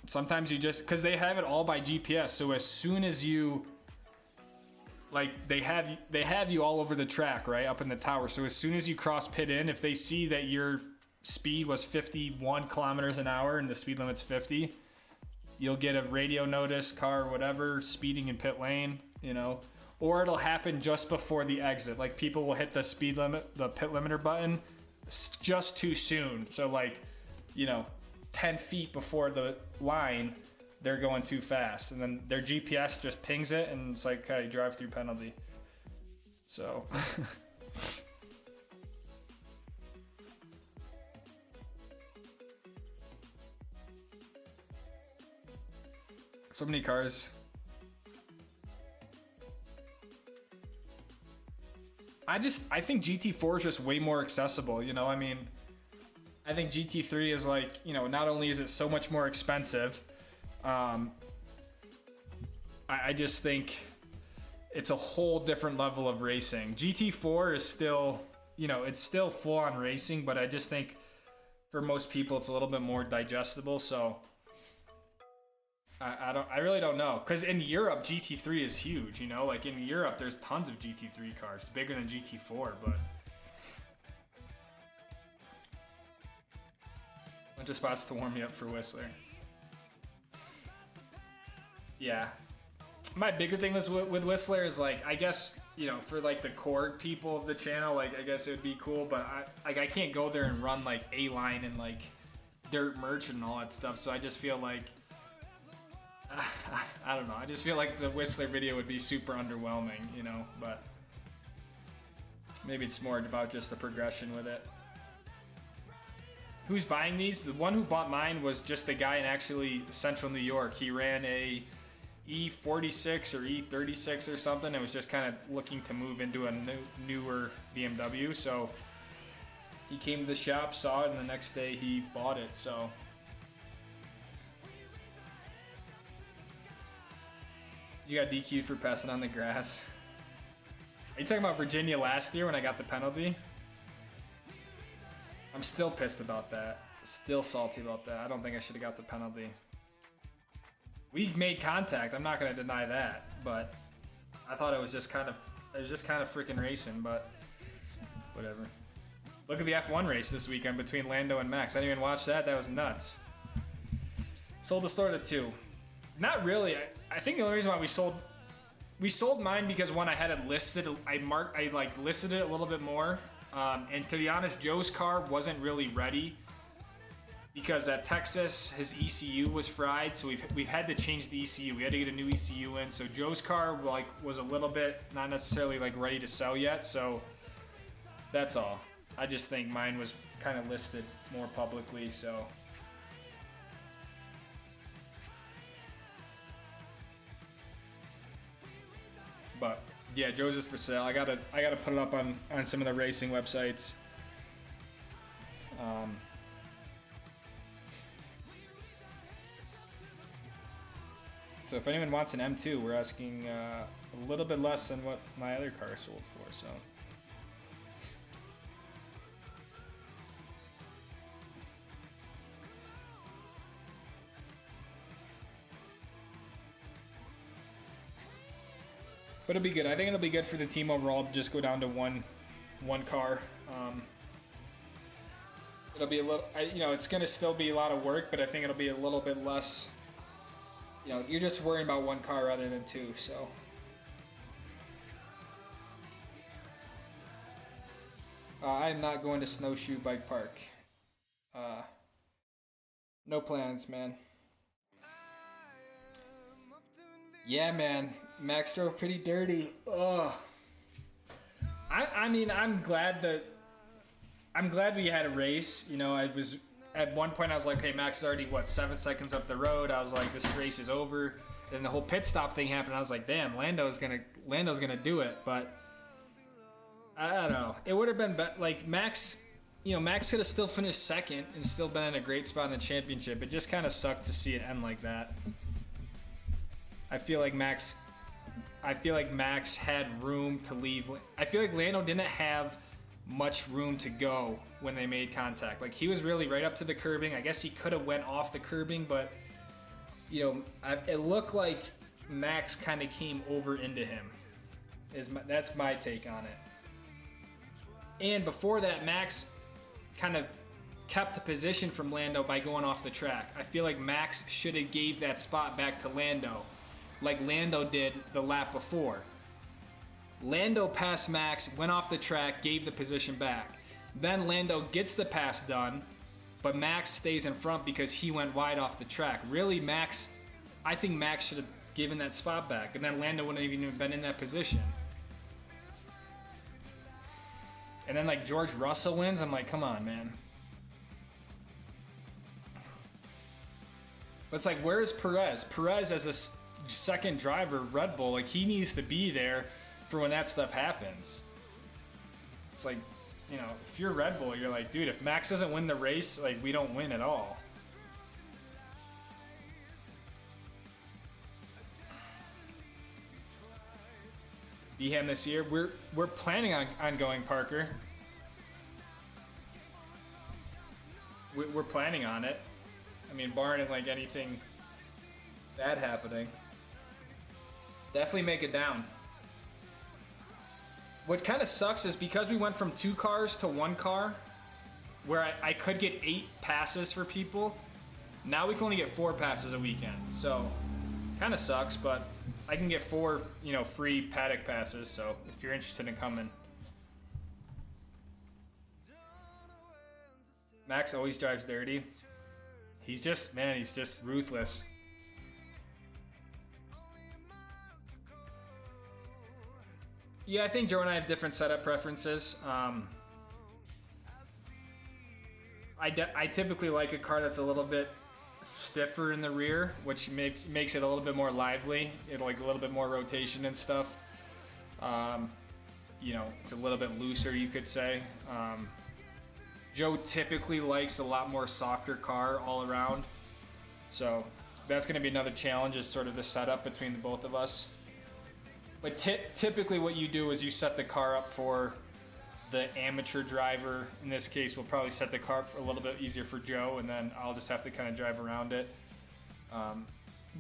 A: Sometimes you just, because they have it all by GPS, so as soon as you, like, they have you all over the track, right, up in the tower. So as soon as you cross pit in, if they see that your speed was 51 kilometers an hour and the speed limit's 50, you'll get a radio notice, car, whatever, speeding in pit lane, you know, or it'll happen just before the exit. Like, people will hit the speed limit, the pit limiter button just too soon. So, like, you know, 10 feet before the line, they're going too fast, and then their GPS just pings it, and it's like, okay, drive-through penalty. So so many cars. I think GT4 is just way more accessible, you know. I mean, I think GT3 is like, you know, not only is it so much more expensive, I I just think it's a whole different level of racing. GT4 is still, you know, it's still full-on racing, but I just think for most people it's a little bit more digestible. So I really don't know, because in Europe GT3 is huge. You know, like in Europe there's tons of GT3 cars, bigger than GT4, but bunch of spots to warm me up for Whistler. Yeah. My bigger thing was with Whistler is, like, I guess, you know, for like the core people of the channel, like, I guess it would be cool, but I can't go there and run like A-line and like dirt merchant and all that stuff. So I just feel like I don't know. I just feel like the Whistler video would be super underwhelming, you know, but maybe it's more about just the progression with it. Who's buying these? The one who bought mine was just the guy in actually Central New York. He ran a E46 or E36 or something. It was just kind of looking to move into a newer BMW. So he came to the shop, saw it, and the next day he bought it. So you got DQ'd for passing on the grass. Are you talking about Virginia last year when I got the penalty? I'm still pissed about that. Still salty about that. I don't think I should have got the penalty. We made contact. I'm not going to deny that, but I thought it was just kind of freaking racing, but whatever. Look at the F1 race this weekend between Lando and Max. I didn't even watch that. That was nuts. Sold the store to 2. Not really. I think the only reason why we sold mine because one, I had it listed. I like listed it a little bit more. And to be honest, Joe's car wasn't really ready because at Texas his ECU was fried, so we've had to change the ECU. We had to get a new ECU in, so Joe's car like was a little bit not necessarily like ready to sell yet. So that's all. I just think mine was kind of listed more publicly. So but yeah, Joe's is for sale. I gotta put it up on some of the racing websites. So if anyone wants an M2, we're asking a little bit less than what my other car sold for. So but it'll be good. I think it'll be good for the team overall to just go down to one car. It'll be a little, you know, it's going to still be a lot of work, but I think it'll be a little bit less. You know, you're just worrying about one car rather than 2. So I'm not going to Snowshoe Bike Park. No plans, man. Yeah, man. Max drove pretty dirty. Ugh. I mean, I'm glad we had a race. You know, I was at one point I was like, hey, Max is already 7 seconds up the road. I was like, this race is over. Then the whole pit stop thing happened. I was like, damn, Lando's gonna do it. But I don't know. It would have been like Max. You know, Max could have still finished second and still been in a great spot in the championship. It just kind of sucked to see it end like that. I feel like Max had room to leave. I feel like Lando didn't have much room to go when they made contact. Like, he was really right up to the curbing. I guess he could have went off the curbing, but, you know, it looked like Max kind of came over into him. That's my take on it. And before that, Max kind of kept the position from Lando by going off the track. I feel like Max should have gave that spot back to Lando, like Lando did the lap before. Lando passed Max, went off the track, gave the position back. Then Lando gets the pass done, but Max stays in front because he went wide off the track. Really, I think Max should have given that spot back, and then Lando wouldn't have even been in that position. And then, like, George Russell wins. I'm like, come on, man. But it's like, where's Perez? Perez as a second driver of Red Bull, like, he needs to be there for when that stuff happens. It's like, you know, if you're Red Bull, you're like, dude, if Max doesn't win the race, like, we don't win at all. Beham this year. We're planning on going, Parker. We're planning on it. I mean, barring like anything bad happening. Definitely make it down. What kind of sucks is because we went from 2 cars to 1 car, where I could get 8 passes for people, now we can only get 4 passes a weekend. So, kind of sucks, but I can get 4, you know, free paddock passes. So, if you're interested in coming. Max always drives dirty. He's just, man, he's just ruthless. Yeah, I think Joe and I have different setup preferences. I typically like a car that's a little bit stiffer in the rear, which makes it a little bit more lively. It like a little bit more rotation and stuff. You know, it's a little bit looser, you could say. Joe typically likes a lot more softer car all around. So that's going to be another challenge, is sort of the setup between the both of us. But typically what you do is you set the car up for the amateur driver. In this case, we'll probably set the car up a little bit easier for Joe, and then I'll just have to kind of drive around it.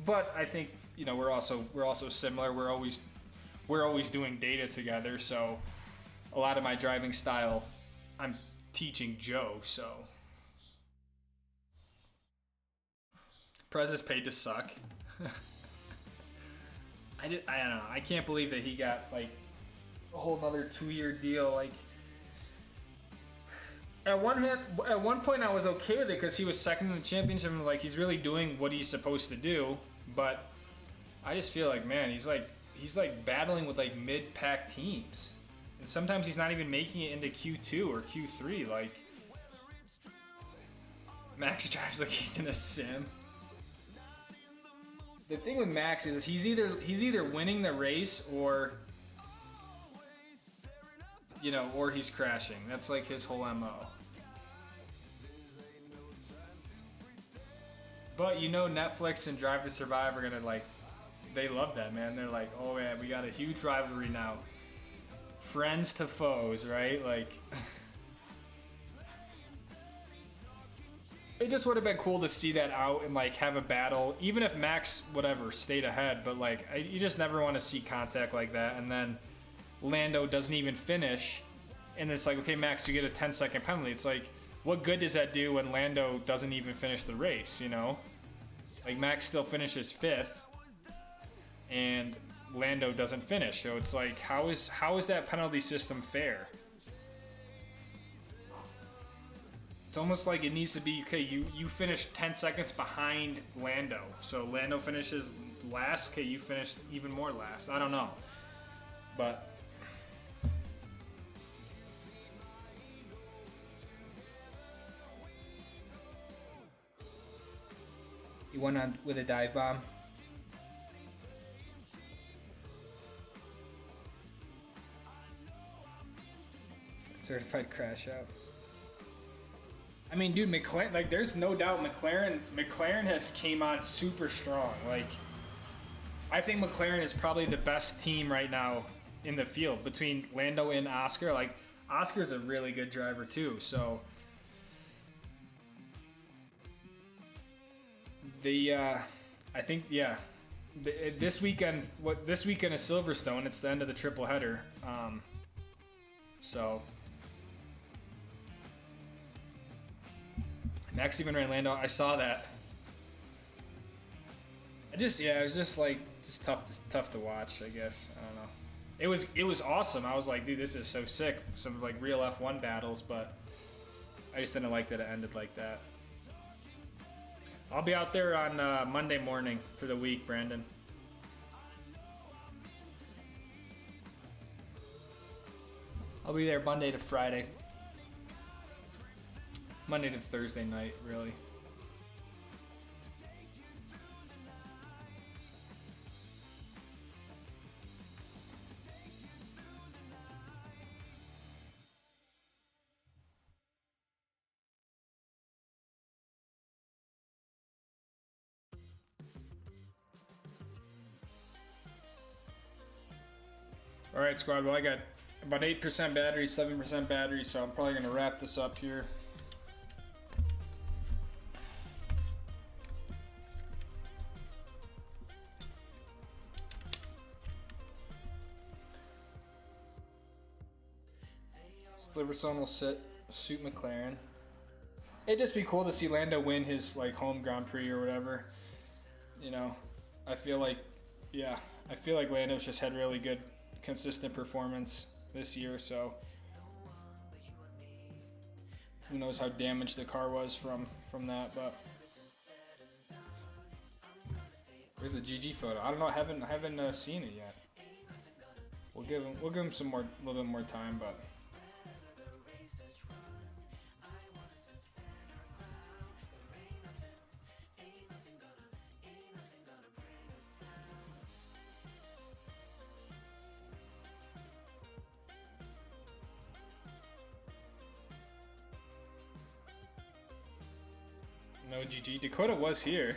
A: But I think, you know, we're also similar. We're always doing data together, so a lot of my driving style I'm teaching Joe. So Prez is paid to suck. I don't know. I can't believe that he got like a whole another 2-year deal. Like at one point I was okay with it because he was second in the championship and like he's really doing what he's supposed to do. But I just feel like, man, he's like battling with like mid-pack teams, and sometimes he's not even making it into Q2 or Q3. Like Max drives like he's in a sim. The thing with Max is he's either winning the race or, you know, or he's crashing. That's like his whole MO. But you know, Netflix and Drive to Survive are gonna like, they love that, man. They're like, oh man, we got a huge rivalry now. Friends to foes, right? Like, it just would have been cool to see that out and like have a battle, even if Max whatever stayed ahead. But like, you just never want to see contact like that. And then Lando doesn't even finish, and it's like, okay, Max, you get a 10-second penalty. It's like, what good does that do when Lando doesn't even finish the race? You know, like Max still finishes 5th, and Lando doesn't finish. So it's like, how is that penalty system fair? It's almost like it needs to be, okay, you finish 10 seconds behind Lando. So Lando finishes last, okay, you finished even more last. I don't know. But he went on with a dive bomb. Certified crash out. I mean, dude, McLaren, like, there's no doubt McLaren has came on super strong. Like, I think McLaren is probably the best team right now in the field between Lando and Oscar. Like, Oscar's a really good driver too. So I think, yeah, this weekend is Silverstone. It's the end of the triple header. So. Max even ran Lando. I saw that. It was just like, just tough to watch, I guess. I don't know. It was awesome. I was like, dude, this is so sick. Some like real F1 battles, but I just didn't like that it ended like that. I'll be out there on Monday morning for the week, Brandon. I'll be there Monday to Friday. Monday to Thursday night, really. Alright, squad. Well, I got about 8% battery, 7% battery, so I'm probably going to wrap this up here. Sliverson will sit, suit McLaren. It'd just be cool to see Lando win his like home Grand Prix or whatever. You know, I feel like Lando's just had really good, consistent performance this year. So who knows how damaged the car was from that? But where's the GG photo? I don't know. I haven't seen it yet. We'll give him some more, a little bit more time, but. No GG. Dakota was here.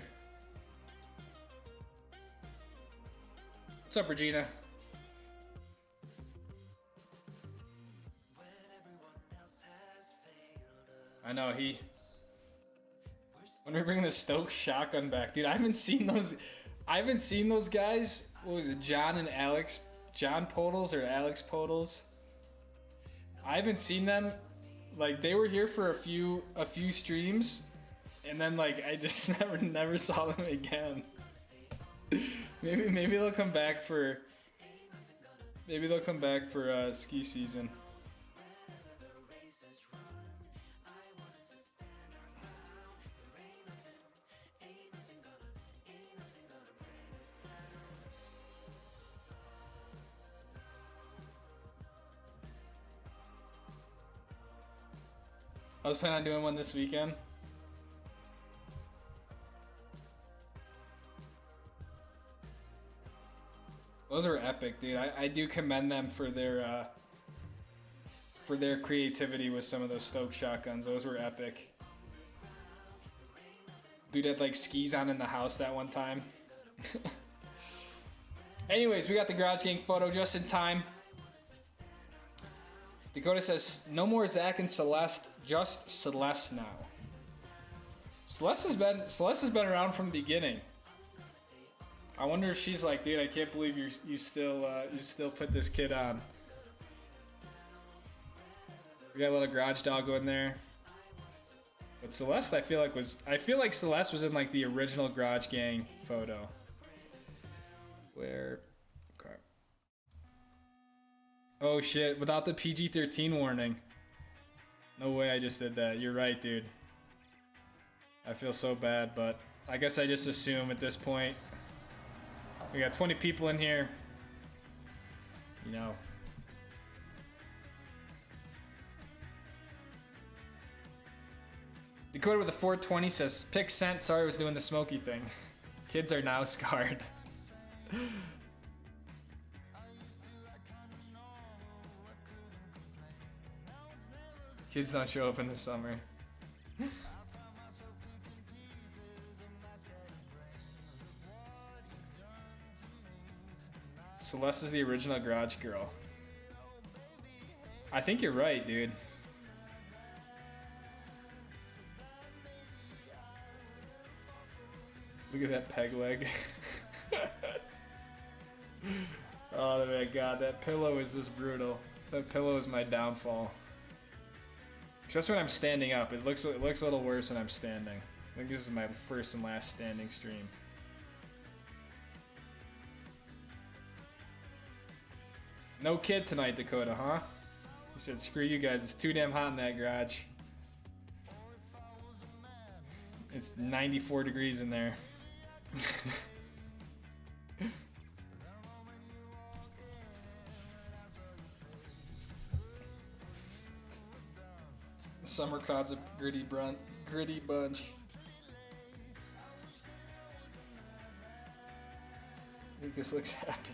A: What's up, Regina? I know he. When are we bringing the Stoke shotgun back, dude? I haven't seen those guys. What was it, John and Alex? John Podles or Alex Podles? I haven't seen them. Like they were here for a few streams. And then like I just never saw them again. maybe they'll come back for ski season. I was planning on doing one this weekend. Those are epic, dude. I do commend them for their creativity with some of those Stoke shotguns. Those were epic. Dude had like skis on in the house that one time. Anyways, we got the Garage Gang photo just in time. Dakota says, no more Zach and Celeste, just Celeste now. Celeste has been around from the beginning. I wonder if she's like, dude, I can't believe you still put this kid on. We got a little garage doggo in there. But Celeste, I feel like Celeste was in like the original Garage Gang photo. Where? Okay. Oh shit! Without the PG-13 warning. No way, I just did that. You're right, dude. I feel so bad, but I guess I just assume at this point. We got 20 people in here. You know. Dakota with a 420 says, pick scent. Sorry I was doing the smoky thing. Kids are now scarred. Kids don't show up in the summer. Celeste is the original garage girl. I think you're right, dude. Look at that peg leg. Oh my god, that pillow is just brutal. That pillow is my downfall. Especially when I'm standing up. It looks a little worse when I'm standing. I think this is my first and last standing stream. No kid tonight, Dakota, huh? You said, screw you guys, it's too damn hot in that garage. It's 94 degrees in there. Summer cod's a gritty bunch. Lucas looks happy.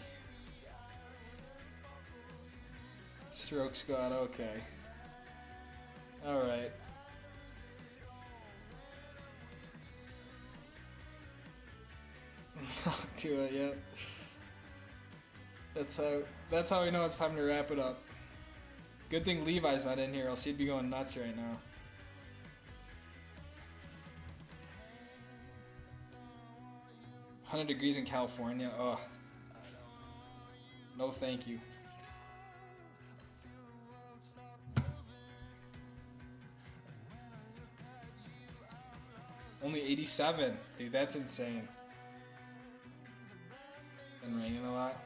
A: Stroke squad, okay. Alright. I'll do it, yep. That's how we know it's time to wrap it up. Good thing Levi's not in here, else he'd be going nuts right now. "100 degrees in California. Ugh. No, thank you." Only 87. Dude, that's insane. Been raining a lot.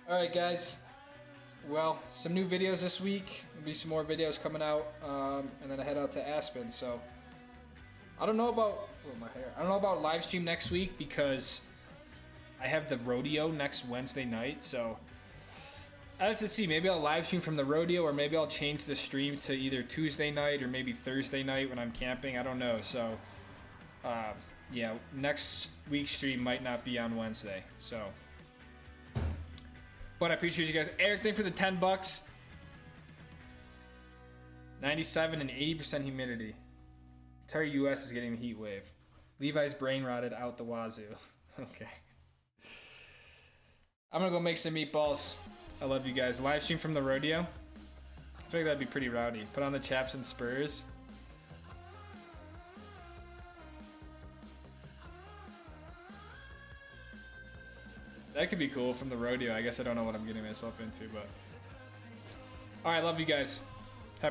A: Alright guys, well, some new videos this week. There'll be some more videos coming out, and then I head out to Aspen, so I don't know about I don't know about live stream next week because I have the rodeo next Wednesday night, so I have to see. Maybe I'll live stream from the rodeo, or maybe I'll change the stream to either Tuesday night or maybe Thursday night when I'm camping. I don't know, so yeah, next week's stream might not be on Wednesday, so. But I appreciate you guys. Eric, thank you for the $10. 97 and 80% humidity. Entire US is getting the heat wave. Levi's brain rotted out the wazoo. Okay. I'm gonna go make some meatballs. I love you guys. Live stream from the rodeo. I feel like that'd be pretty rowdy. Put on the chaps and spurs. That could be cool from the rodeo. I guess I don't know what I'm getting myself into, but. Alright, love you guys.